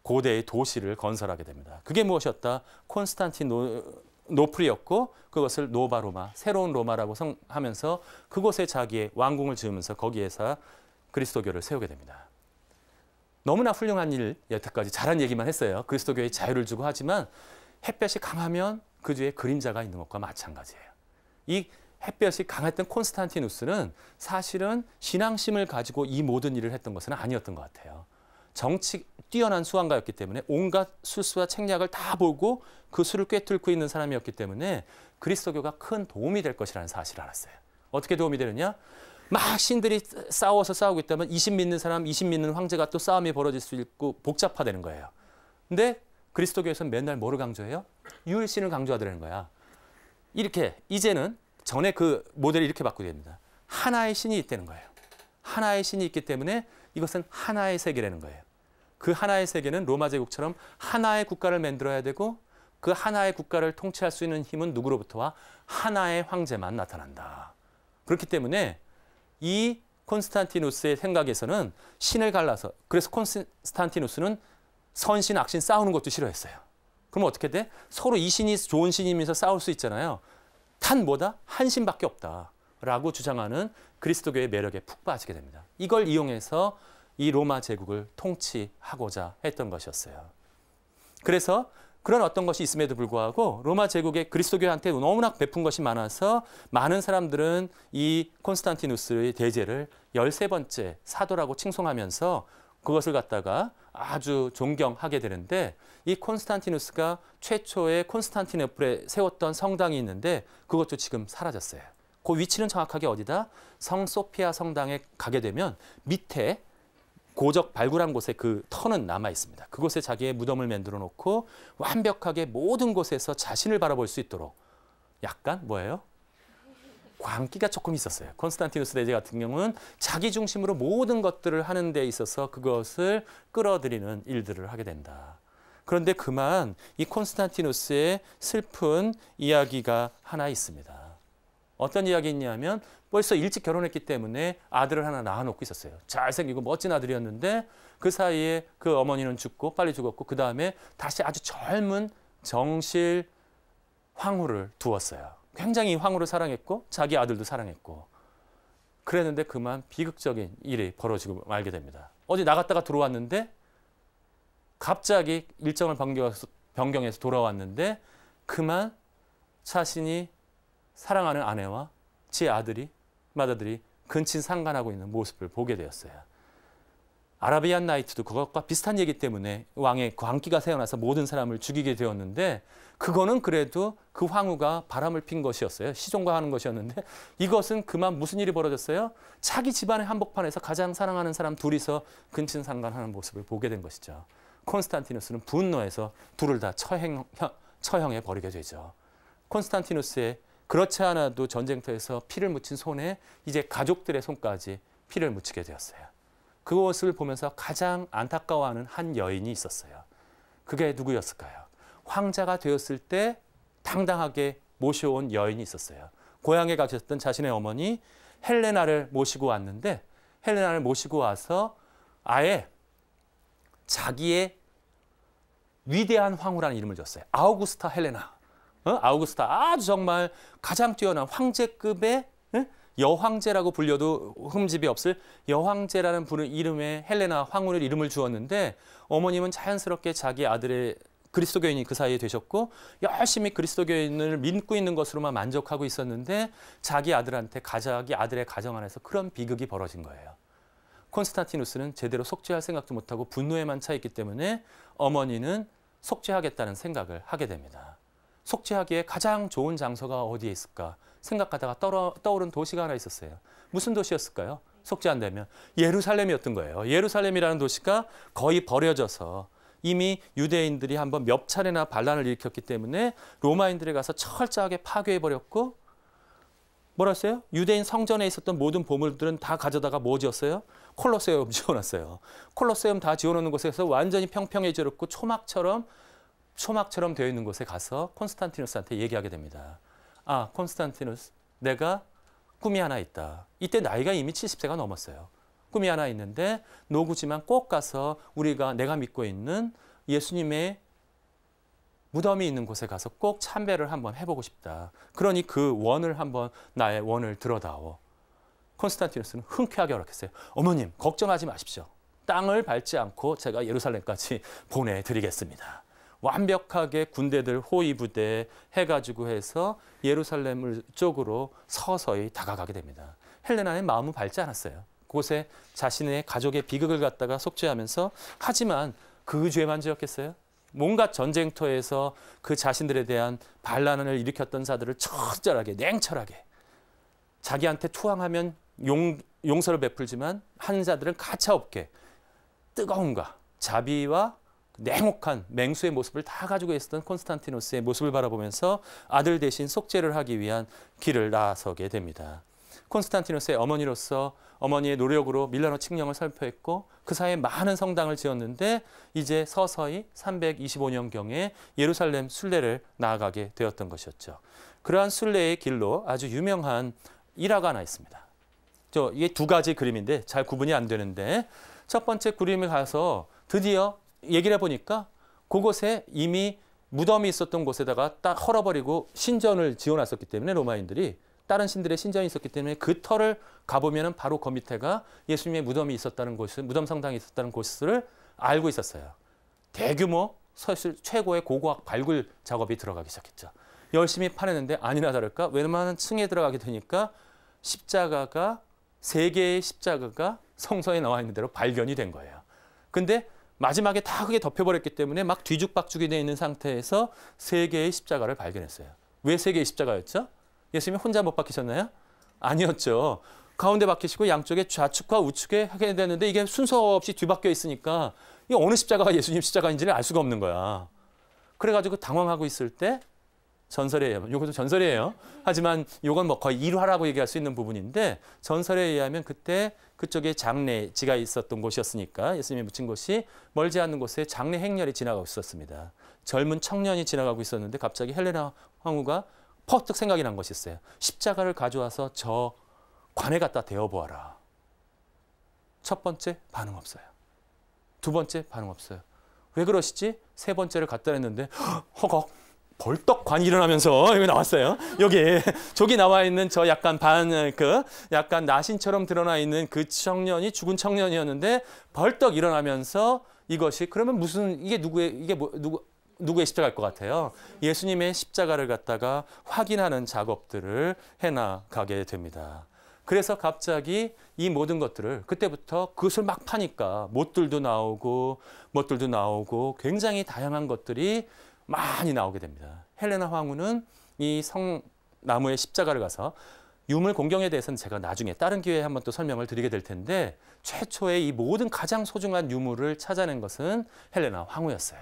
고대의 도시를 건설하게 됩니다. 그게 무엇이었다? 콘스탄티노플이었고 그것을 노바로마, 새로운 로마라고 하면서 그곳에 자기의 왕궁을 지으면서 거기에서 그리스도교를 세우게 됩니다. 너무나 훌륭한 일, 여태까지 잘한 얘기만 했어요. 그리스도교에 자유를 주고 하지만 햇볕이 강하면 그 뒤에 그림자가 있는 것과 마찬가지예요. 이 햇볕이 강했던 콘스탄티누스는 사실은 신앙심을 가지고 이 모든 일을 했던 것은 아니었던 것 같아요. 정치 뛰어난 수학가였기 때문에 온갖 술수와 책략을 다 보고 그 수를 꿰뚫고 있는 사람이었기 때문에 그리스도교가 큰 도움이 될 것이라는 사실을 알았어요. 어떻게 도움이 되느냐? 막 신들이 싸우고 있다면 20 믿는 사람, 20 믿는 황제가 또 싸움이 벌어질 수 있고 복잡화되는 거예요. 근데 그리스도교에서는 맨날 뭐를 강조해요? 유일신을 강조하더라는 거야. 이렇게 이제는 전에 그 모델을 이렇게 바꾸게 됩니다. 하나의 신이 있다는 거예요. 하나의 신이 있기 때문에 이것은 하나의 세계라는 거예요. 그 하나의 세계는 로마 제국처럼 하나의 국가를 만들어야 되고 그 하나의 국가를 통치할 수 있는 힘은 누구로부터와 하나의 황제만 나타난다. 그렇기 때문에 이 콘스탄티누스의 생각에서는 신을 갈라서, 그래서 콘스탄티누스는 선신, 악신 싸우는 것도 싫어했어요. 그럼 어떻게 돼? 서로 이 신이 좋은 신이면서 싸울 수 있잖아요. 단 뭐다? 한 신밖에 없다라고 주장하는 그리스도교의 매력에 푹 빠지게 됩니다. 이걸 이용해서 이 로마 제국을 통치하고자 했던 것이었어요. 그래서 그런 어떤 것이 있음에도 불구하고 로마 제국의 그리스도교한테 너무나 베푼 것이 많아서 많은 사람들은 이 콘스탄티누스의 대제를 13번째 사도라고 칭송하면서 그것을 갖다가 아주 존경하게 되는데, 이 콘스탄티누스가 최초의 콘스탄티노플에 세웠던 성당이 있는데 그것도 지금 사라졌어요. 그 위치는 정확하게 어디다? 성 소피아 성당에 가게 되면 밑에 고적 발굴한 곳에 그 터는 남아 있습니다. 그곳에 자기의 무덤을 만들어 놓고 완벽하게 모든 곳에서 자신을 바라볼 수 있도록 약간 뭐예요? 광기가 조금 있었어요. 콘스탄티누스 대제 같은 경우는 자기 중심으로 모든 것들을 하는 데 있어서 그것을 끌어들이는 일들을 하게 된다. 그런데 그만 이 콘스탄티누스의 슬픈 이야기가 하나 있습니다. 어떤 이야기 있냐면 벌써 일찍 결혼했기 때문에 아들을 하나 낳아놓고 있었어요. 잘생기고 멋진 아들이었는데 그 사이에 그 어머니는 죽고 빨리 죽었고 그 다음에 다시 아주 젊은 정실 황후를 두었어요. 굉장히 황후를 사랑했고 자기 아들도 사랑했고 그랬는데 그만 비극적인 일이 벌어지고 말게 됩니다. 어디 나갔다가 들어왔는데 갑자기 일정을 변경해서 돌아왔는데 그만 자신이 사랑하는 아내와 제 맏아들이 근친상간하고 있는 모습을 보게 되었어요. 아라비안 나이트도 그것과 비슷한 얘기 때문에 왕의 광기가 새어나서 모든 사람을 죽이게 되었는데 그거는 그래도 그 황후가 바람을 핀 것이었어요. 시종과 하는 것이었는데 이것은 그만 무슨 일이 벌어졌어요? 자기 집안의 한복판에서 가장 사랑하는 사람 둘이서 근친상간하는 모습을 보게 된 것이죠. 콘스탄티누스는 분노해서 둘을 다 처형해 버리게 되죠. 콘스탄티누스의 그렇지 않아도 전쟁터에서 피를 묻힌 손에 이제 가족들의 손까지 피를 묻히게 되었어요. 그것을 보면서 가장 안타까워하는 한 여인이 있었어요. 그게 누구였을까요? 황자가 되었을 때 당당하게 모셔온 여인이 있었어요. 고향에 가셨던 자신의 어머니 헬레나를 모시고 왔는데 헬레나를 모시고 와서 아예 자기의 위대한 황후라는 이름을 줬어요. 아우구스타 헬레나. 아우구스타 아주 정말 가장 뛰어난 황제급의 여황제라고 불려도 흠집이 없을 여황제라는 이름의 헬레나 황후를 이름을 주었는데 어머님은 자연스럽게 자기 아들의 그리스도교인이 그 사이에 되셨고 열심히 그리스도교인을 믿고 있는 것으로만 만족하고 있었는데 자기 아들한테 자기 아들의 가정 안에서 그런 비극이 벌어진 거예요. 콘스탄티누스는 제대로 속죄할 생각도 못하고 분노에만 차 있기 때문에 어머니는 속죄하겠다는 생각을 하게 됩니다. 속죄하기에 가장 좋은 장소가 어디에 있을까 생각하다가 떠오른 도시가 하나 있었어요. 무슨 도시였을까요? 속죄한다면 예루살렘이었던 거예요. 예루살렘이라는 도시가 거의 버려져서 이미 유대인들이 한번 몇 차례나 반란을 일으켰기 때문에 로마인들이 가서 철저하게 파괴해버렸고 뭐라 했어요? 유대인 성전에 있었던 모든 보물들은 다 가져다가 뭐 지었어요? 콜로세움 지어놨어요. 콜로세움 다 지어놓는 곳에서 완전히 평평해졌고 초막처럼 되어 있는 곳에 가서 콘스탄티누스한테 얘기하게 됩니다. 아, 콘스탄티누스, 내가 꿈이 하나 있다. 이때 나이가 이미 70세가 넘었어요. 꿈이 하나 있는데 노구지만 꼭 가서 내가 믿고 있는 예수님의 무덤이 있는 곳에 가서 꼭 참배를 한번 해보고 싶다. 그러니 그 나의 원을 들어다오. 콘스탄티누스는 흔쾌하게 허락했어요. 어머님, 걱정하지 마십시오. 땅을 밟지 않고 제가 예루살렘까지 보내드리겠습니다. 완벽하게 군대들 호위부대 해가지고 해서 예루살렘 쪽으로 서서히 다가가게 됩니다. 헬레나의 마음은 밟지 않았어요. 그곳에 자신의 가족의 비극을 갖다가 속죄하면서 하지만 그 죄만 지었겠어요? 뭔가 전쟁터에서 그 자신들에 대한 반란을 일으켰던 자들을 처절하게 냉철하게 자기한테 투항하면 용서를 베풀지만 한 자들은 가차없게 뜨거움과 자비와 냉혹한 맹수의 모습을 다 가지고 있었던 콘스탄티노스의 모습을 바라보면서 아들 대신 속죄를 하기 위한 길을 나서게 됩니다. 콘스탄티노스의 어머니로서 어머니의 노력으로 밀라노 칙령을 설포했고 그 사이에 많은 성당을 지었는데 이제 서서히 325년경에 예루살렘 순례를 나아가게 되었던 것이었죠. 그러한 순례의 길로 아주 유명한 일화가 하나 있습니다. 이게 두 가지 그림인데 잘 구분이 안 되는데 첫 번째 그림에 가서 드디어 얘기를 해보니까 그곳에 이미 무덤이 있었던 곳에다가 딱 헐어버리고 신전을 지어놨었기 때문에 로마인들이 다른 신들의 신전이 있었기 때문에 그 터를 가보면 바로 그 밑에가 예수님의 무덤이 있었다는 곳, 무덤 성당이 있었다는 곳을 알고 있었어요. 대규모 서술 최고의 고고학 발굴 작업이 들어가기 시작했죠. 열심히 파냈는데 아니나 다를까 웬만한 층에 들어가게 되니까 십자가가 3개의 십자가가 성서에 나와 있는 대로 발견이 된 거예요. 근데 마지막에 다 그게 덮여버렸기 때문에 막 뒤죽박죽이 되어 있는 상태에서 3개의 십자가를 발견했어요. 왜 3개의 십자가였죠? 예수님이 혼자 못 박히셨나요? 아니었죠. 가운데 박히시고 양쪽에 좌측과 우측에 하게 되는데 이게 순서 없이 뒤바뀌어 있으니까 이게 어느 십자가가 예수님 십자가인지를 알 수가 없는 거야. 그래가지고 당황하고 있을 때 전설에 의하면, 이것도 전설이에요. 하지만 이건 뭐 거의 일화라고 얘기할 수 있는 부분인데 전설에 의하면 그때 그쪽에 장례지가 있었던 곳이었으니까 예수님이 묻힌 곳이 멀지 않는 곳에 장례 행렬이 지나가고 있었습니다. 젊은 청년이 지나가고 있었는데 갑자기 헬레나 황후가 퍼뜩 생각이 난 것이 있어요. 십자가를 가져와서 저 관에 갖다 대어보아라. 첫 번째 반응 없어요. 두 번째 반응 없어요. 왜 그러시지? 세 번째를 갖다 냈는데 허걱 벌떡 관이 일어나면서 여기 나왔어요. 여기 저기 나와 있는 저 약간 약간 나신처럼 드러나 있는 그 청년이 죽은 청년이었는데 벌떡 일어나면서 이것이 그러면 무슨 이게 누구의 십자가일 것 같아요? 예수님의 십자가를 갖다가 확인하는 작업들을 해나가게 됩니다. 그래서 갑자기 이 모든 것들을 그때부터 그것을 막 파니까 못들도 나오고 굉장히 다양한 것들이 많이 나오게 됩니다. 헬레나 황후는 이 성나무의 십자가를 가서 유물 공경에 대해서는 제가 나중에 다른 기회에 한번 또 설명을 드리게 될 텐데 최초의 이 모든 가장 소중한 유물을 찾아낸 것은 헬레나 황후였어요.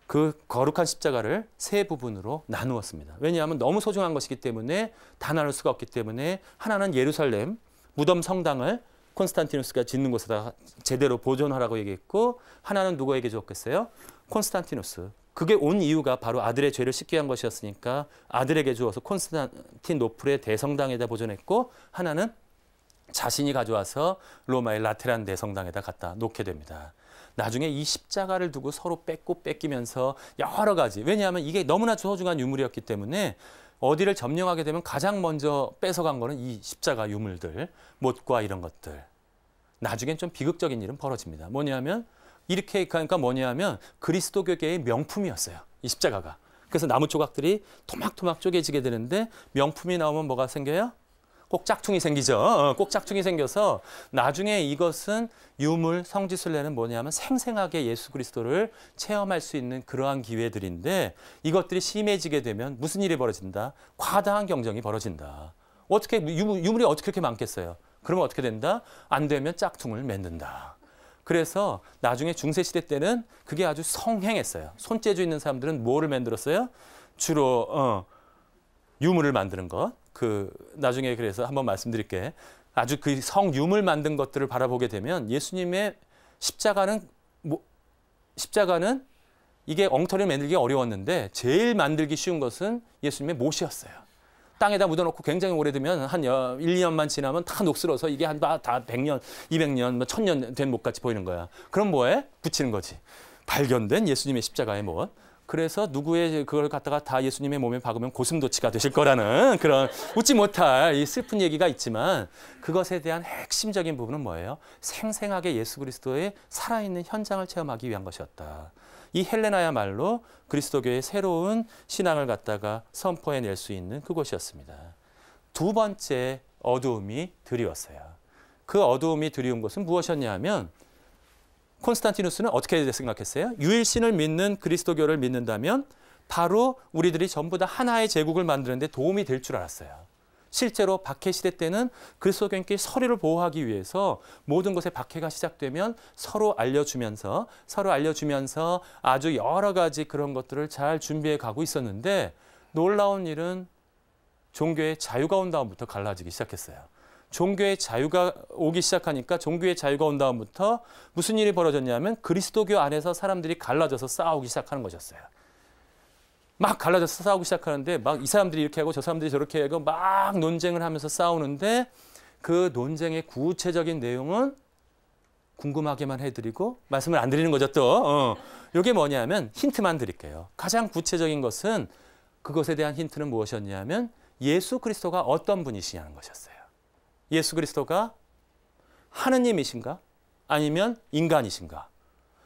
그 거룩한 십자가를 세 부분으로 나누었습니다. 왜냐하면 너무 소중한 것이기 때문에 다 나눌 수가 없기 때문에 하나는 예루살렘 무덤 성당을 콘스탄티누스가 짓는 곳에다가 제대로 보존하라고 얘기했고 하나는 누구에게 주었겠어요? 콘스탄티누스. 그게 온 이유가 바로 아들의 죄를 씻기 위한 것이었으니까 아들에게 주어서 콘스탄티노플의 대성당에다 보존했고 하나는 자신이 가져와서 로마의 라테란 대성당에다 갖다 놓게 됩니다. 나중에 이 십자가를 두고 서로 뺏기면서 여러 가지 왜냐하면 이게 너무나 소중한 유물이었기 때문에 어디를 점령하게 되면 가장 먼저 뺏어간 거는 이 십자가 유물들 못과 이런 것들 나중엔 좀 비극적인 일은 벌어집니다. 뭐냐면 이렇게 하니까 뭐냐면 그리스도교계의 명품이었어요. 이 십자가가. 그래서 나무 조각들이 토막토막 쪼개지게 되는데 명품이 나오면 뭐가 생겨요? 꼭 짝퉁이 생기죠. 꼭 짝퉁이 생겨서 나중에 이것은 유물, 성지순례는 뭐냐면 생생하게 예수 그리스도를 체험할 수 있는 그러한 기회들인데 이것들이 심해지게 되면 무슨 일이 벌어진다? 과다한 경쟁이 벌어진다. 어떻게 유물이 어떻게 그렇게 많겠어요? 그러면 어떻게 된다? 안 되면 짝퉁을 만든다. 그래서 나중에 중세시대 때는 그게 아주 성행했어요. 손재주 있는 사람들은 뭐를 만들었어요? 주로 유물을 만드는 것. 나중에 그래서 한번 말씀드릴게. 아주 그 성유물 만든 것들을 바라보게 되면 예수님의 십자가는 이게 엉터리를 만들기 어려웠는데 제일 만들기 쉬운 것은 예수님의 못이었어요. 땅에다 묻어놓고 굉장히 오래되면 한 1, 2년만 지나면 다 녹슬어서 이게 다 100년, 200년, 1000년 된 못같이 보이는 거야. 그럼 뭐해? 붙이는 거지. 발견된 예수님의 십자가의 못. 그래서 누구의 그걸 갖다가 다 예수님의 몸에 박으면 고슴도치가 되실 거라는 그런 웃지 못할 이 슬픈 얘기가 있지만 그것에 대한 핵심적인 부분은 뭐예요? 생생하게 예수 그리스도의 살아있는 현장을 체험하기 위한 것이었다. 이 헬레나야말로 그리스도교의 새로운 신앙을 갖다가 선포해낼 수 있는 그곳이었습니다. 두 번째 어두움이 드리웠어요. 그 어두움이 드리운 것은 무엇이었냐 하면 콘스탄티누스는 어떻게 생각했어요? 유일신을 믿는 그리스도교를 믿는다면 바로 우리들이 전부 다 하나의 제국을 만드는 데 도움이 될 줄 알았어요. 실제로 박해 시대 때는 그리스도교인끼리 서로를 보호하기 위해서 모든 것에 박해가 시작되면 서로 알려주면서 아주 여러 가지 그런 것들을 잘 준비해 가고 있었는데 놀라운 일은 종교의 자유가 온 다음부터 갈라지기 시작했어요. 종교의 자유가 오기 시작하니까 종교의 자유가 온 다음부터 무슨 일이 벌어졌냐면 그리스도교 안에서 사람들이 갈라져서 싸우기 시작하는 것이었어요. 막 갈라져서 싸우기 시작하는데 막 이 사람들이 이렇게 하고 저 사람들이 저렇게 하고 막 논쟁을 하면서 싸우는데 그 논쟁의 구체적인 내용은 궁금하게만 해드리고 말씀을 안 드리는 거죠 또. 이게 뭐냐면 힌트만 드릴게요. 가장 구체적인 것은 그것에 대한 힌트는 무엇이었냐면 예수 그리스도가 어떤 분이시냐는 것이었어요. 예수 그리스도가 하느님이신가? 아니면 인간이신가?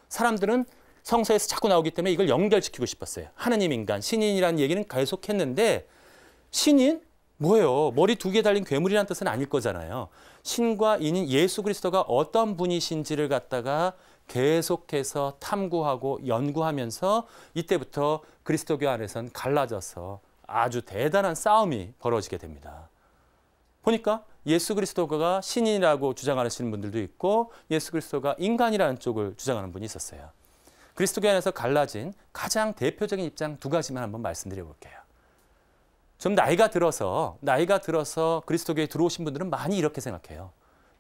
사람들은 성서에서 자꾸 나오기 때문에 이걸 연결시키고 싶었어요. 하느님, 인간, 신인이라는 얘기는 계속했는데 신인? 뭐예요? 머리 두 개 달린 괴물이라는 뜻은 아닐 거잖아요. 신과 인인 예수 그리스도가 어떤 분이신지를 갖다가 계속해서 탐구하고 연구하면서 이때부터 그리스도교 안에선 갈라져서 아주 대단한 싸움이 벌어지게 됩니다. 보니까 예수 그리스도가 신인이라고 주장하시는 분들도 있고 예수 그리스도가 인간이라는 쪽을 주장하는 분이 있었어요. 그리스도교 안에서 갈라진 가장 대표적인 입장 두 가지만 한번 말씀드려 볼게요. 좀 나이가 들어서 그리스도교에 들어오신 분들은 많이 이렇게 생각해요.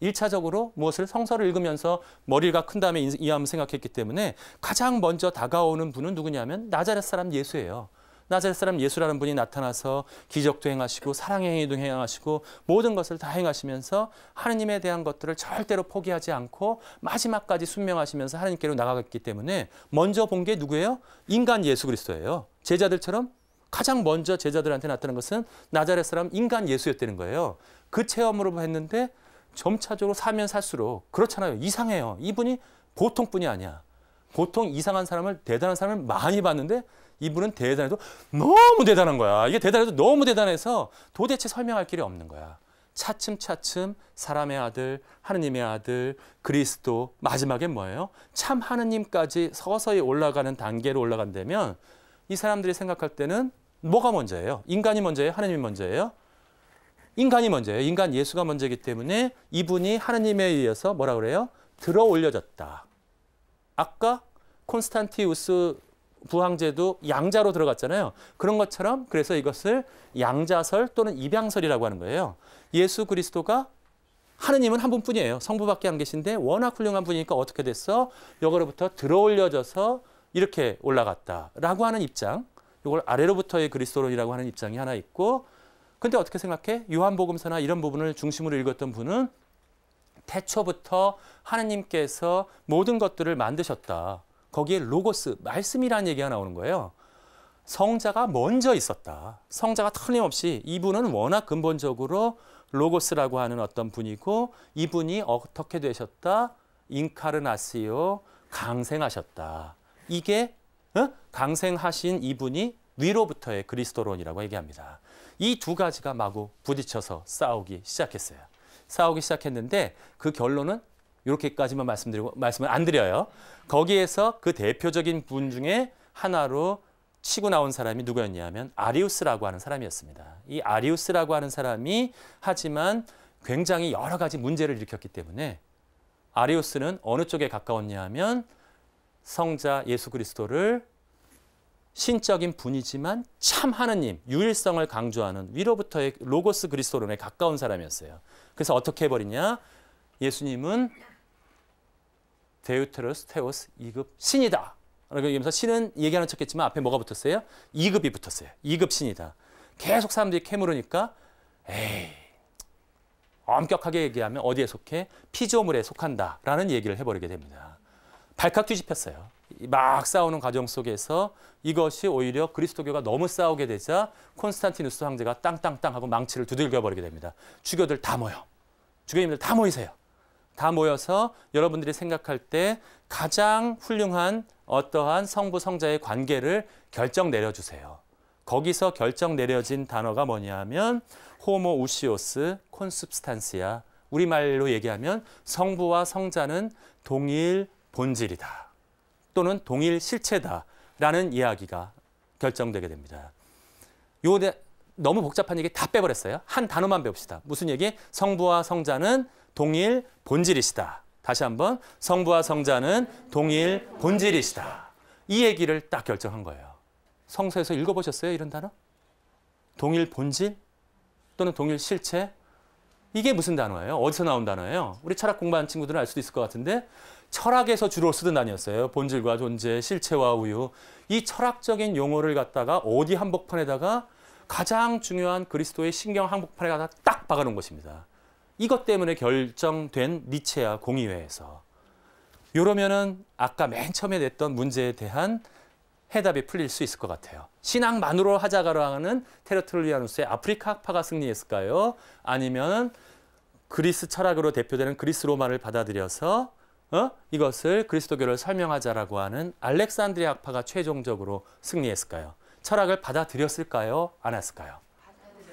1차적으로 무엇을 성서를 읽으면서 머리가 큰 다음에 이해하면 생각했기 때문에 가장 먼저 다가오는 분은 누구냐면 나자렛 사람 예수예요. 나자렛 사람 예수라는 분이 나타나서 기적도 행하시고 사랑의 행위도 행하시고 모든 것을 다 행하시면서 하느님에 대한 것들을 절대로 포기하지 않고 마지막까지 순명하시면서 하느님께로 나가갔기 때문에 먼저 본 게 누구예요? 인간 예수 그리스도예요. 제자들처럼 가장 먼저 제자들한테 나타난 것은 나자렛 사람 인간 예수였다는 거예요. 그 체험으로 했는데 점차적으로 살면 살수록 그렇잖아요. 이상해요. 이분이 보통 분이 아니야. 보통 이상한 사람을 대단한 사람을 많이 봤는데 이분은 대단해도 너무 대단한 거야. 이게 대단해도 너무 대단해서 도대체 설명할 길이 없는 거야. 차츰차츰 사람의 아들, 하느님의 아들, 그리스도, 마지막엔 뭐예요? 참 하느님까지 서서히 올라가는 단계로 올라간다면 이 사람들이 생각할 때는 뭐가 먼저예요? 인간이 먼저예요? 하느님이 먼저예요? 인간이 먼저예요. 인간 예수가 먼저이기 때문에 이분이 하느님에 의해서 뭐라 그래요? 들어 올려졌다. 아까 콘스탄티우스 부황제도 양자로 들어갔잖아요. 그런 것처럼 그래서 이것을 양자설 또는 입양설이라고 하는 거예요. 예수 그리스도가 하느님은 한 분뿐이에요. 성부밖에 안 계신데 워낙 훌륭한 분이니까 어떻게 됐어? 여기로부터 들어 올려져서 이렇게 올라갔다라고 하는 입장. 이걸 아래로부터의 그리스도론이라고 하는 입장이 하나 있고 근데 어떻게 생각해? 요한복음서나 이런 부분을 중심으로 읽었던 분은 태초부터 하느님께서 모든 것들을 만드셨다. 거기에 로고스, 말씀이라는 얘기가 나오는 거예요. 성자가 먼저 있었다. 성자가 틀림없이 이분은 워낙 근본적으로 로고스라고 하는 어떤 분이고 이분이 어떻게 되셨다? 인카르나시오, 강생하셨다. 이게 강생하신 이분이 위로부터의 그리스도론이라고 얘기합니다. 이 두 가지가 마구 부딪혀서 싸우기 시작했어요. 싸우기 시작했는데 그 결론은 이렇게까지만 말씀드리고 말씀을 안 드려요. 거기에서 그 대표적인 분 중에 하나로 치고 나온 사람이 누구였냐면 아리우스라고 하는 사람이었습니다. 이 아리우스라고 하는 사람이 하지만 굉장히 여러 가지 문제를 일으켰기 때문에 아리우스는 어느 쪽에 가까웠냐 하면 성자 예수 그리스도를 신적인 분이지만 참 하느님, 유일성을 강조하는 위로부터의 로고스 그리스도론에 가까운 사람이었어요. 그래서 어떻게 해버리냐? 예수님은 데우테로스 테오스 2급 신이다. 그러면서 그러니까 신은 얘기하는 척했지만 앞에 뭐가 붙었어요? 2급이 붙었어요. 2급 신이다. 계속 사람들이 캐물으니까 에이 엄격하게 얘기하면 어디에 속해? 피조물에 속한다라는 얘기를 해버리게 됩니다. 발칵 뒤집혔어요. 막 싸우는 과정 속에서 이것이 오히려 그리스도교가 너무 싸우게 되자 콘스탄티누스 황제가 땅땅땅 하고 망치를 두들겨 버리게 됩니다. 주교들 다 모여. 주교님들 다 모이세요. 다 모여서 여러분들이 생각할 때 가장 훌륭한 어떠한 성부 성자의 관계를 결정 내려주세요. 거기서 결정 내려진 단어가 뭐냐면 호모 우시오스 콘substantia. 우리말로 얘기하면 성부와 성자는 동일 본질이다. 또는 동일 실체다라는 이야기가 결정되게 됩니다. 너무 복잡한 얘기 다 빼버렸어요. 한 단어만 배웁시다. 무슨 얘기? 성부와 성자는 동일 본질이시다. 다시 한번 성부와 성자는 동일 본질이시다. 이 얘기를 딱 결정한 거예요. 성서에서 읽어보셨어요? 이런 단어? 동일 본질 또는 동일 실체? 이게 무슨 단어예요? 어디서 나온 단어예요? 우리 철학 공부하는 친구들은 알 수도 있을 것 같은데 철학에서 주로 쓰던 단어였어요. 본질과 존재, 실체와 우유. 이 철학적인 용어를 갖다가 어디 한복판에다가 가장 중요한 그리스도의 신경 한복판에 갖다 딱 박아놓은 것입니다. 이것 때문에 결정된 니체아 공의회에서. 이러면은 아까 맨 처음에 냈던 문제에 대한 해답이 풀릴 수 있을 것 같아요. 신앙만으로 하자가로 하는 테르툴리아누스의 아프리카 학파가 승리했을까요? 아니면 그리스 철학으로 대표되는 그리스 로마를 받아들여서 이것을 그리스도교를 설명하자라고 하는 알렉산드리아 학파가 최종적으로 승리했을까요? 철학을 받아들였을까요? 안 했을까요?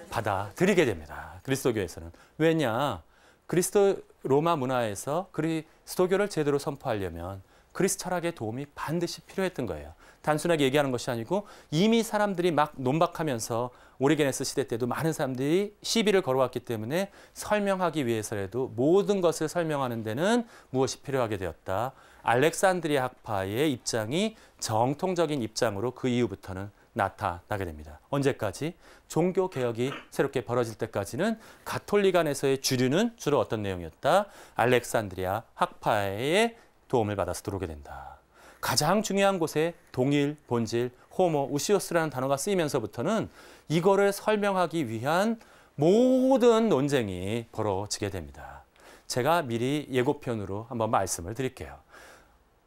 받아들이게 됩니다. 그리스도교에서는. 왜냐? 그리스도 로마 문화에서 그리스도교를 제대로 선포하려면 그리스 철학의 도움이 반드시 필요했던 거예요. 단순하게 얘기하는 것이 아니고 이미 사람들이 막 논박하면서 오리게네스 시대 때도 많은 사람들이 시비를 걸어왔기 때문에 설명하기 위해서라도 모든 것을 설명하는 데는 무엇이 필요하게 되었다. 알렉산드리아 학파의 입장이 정통적인 입장으로 그 이후부터는 나타나게 됩니다. 언제까지? 종교 개혁이 새롭게 벌어질 때까지는 가톨릭 안에서의 주류는 주로 어떤 내용이었다? 알렉산드리아 학파의 도움을 받아서 들어오게 된다. 가장 중요한 곳에 동일, 본질, 호모, 우시오스라는 단어가 쓰이면서부터는 이거를 설명하기 위한 모든 논쟁이 벌어지게 됩니다. 제가 미리 예고편으로 한번 말씀을 드릴게요.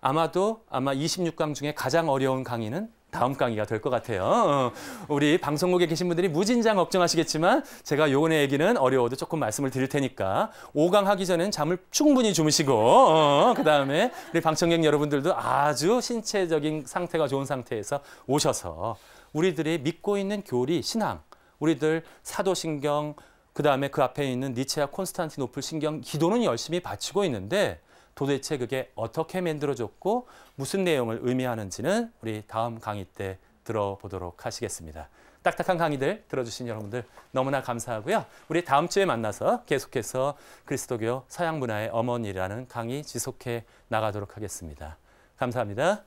아마 26강 중에 가장 어려운 강의는 다음 강의가 될 것 같아요. 우리 방송국에 계신 분들이 무진장 걱정하시겠지만 제가 요번에 얘기는 어려워도 조금 말씀을 드릴 테니까 5강 하기 전에는 잠을 충분히 주무시고 그다음에 우리 방청객 여러분들도 아주 신체적인 상태가 좋은 상태에서 오셔서 우리들이 믿고 있는 교리, 신앙, 우리들 사도신경, 그다음에 그 앞에 있는 니체아 콘스탄티노플 신경 기도는 열심히 바치고 있는데 도대체 그게 어떻게 만들어졌고 무슨 내용을 의미하는지는 우리 다음 강의 때 들어보도록 하시겠습니다. 딱딱한 강의들 들어주신 여러분들 너무나 감사하고요. 우리 다음 주에 만나서 계속해서 그리스도교 서양 문화의 어머니라는 강의 지속해 나가도록 하겠습니다. 감사합니다.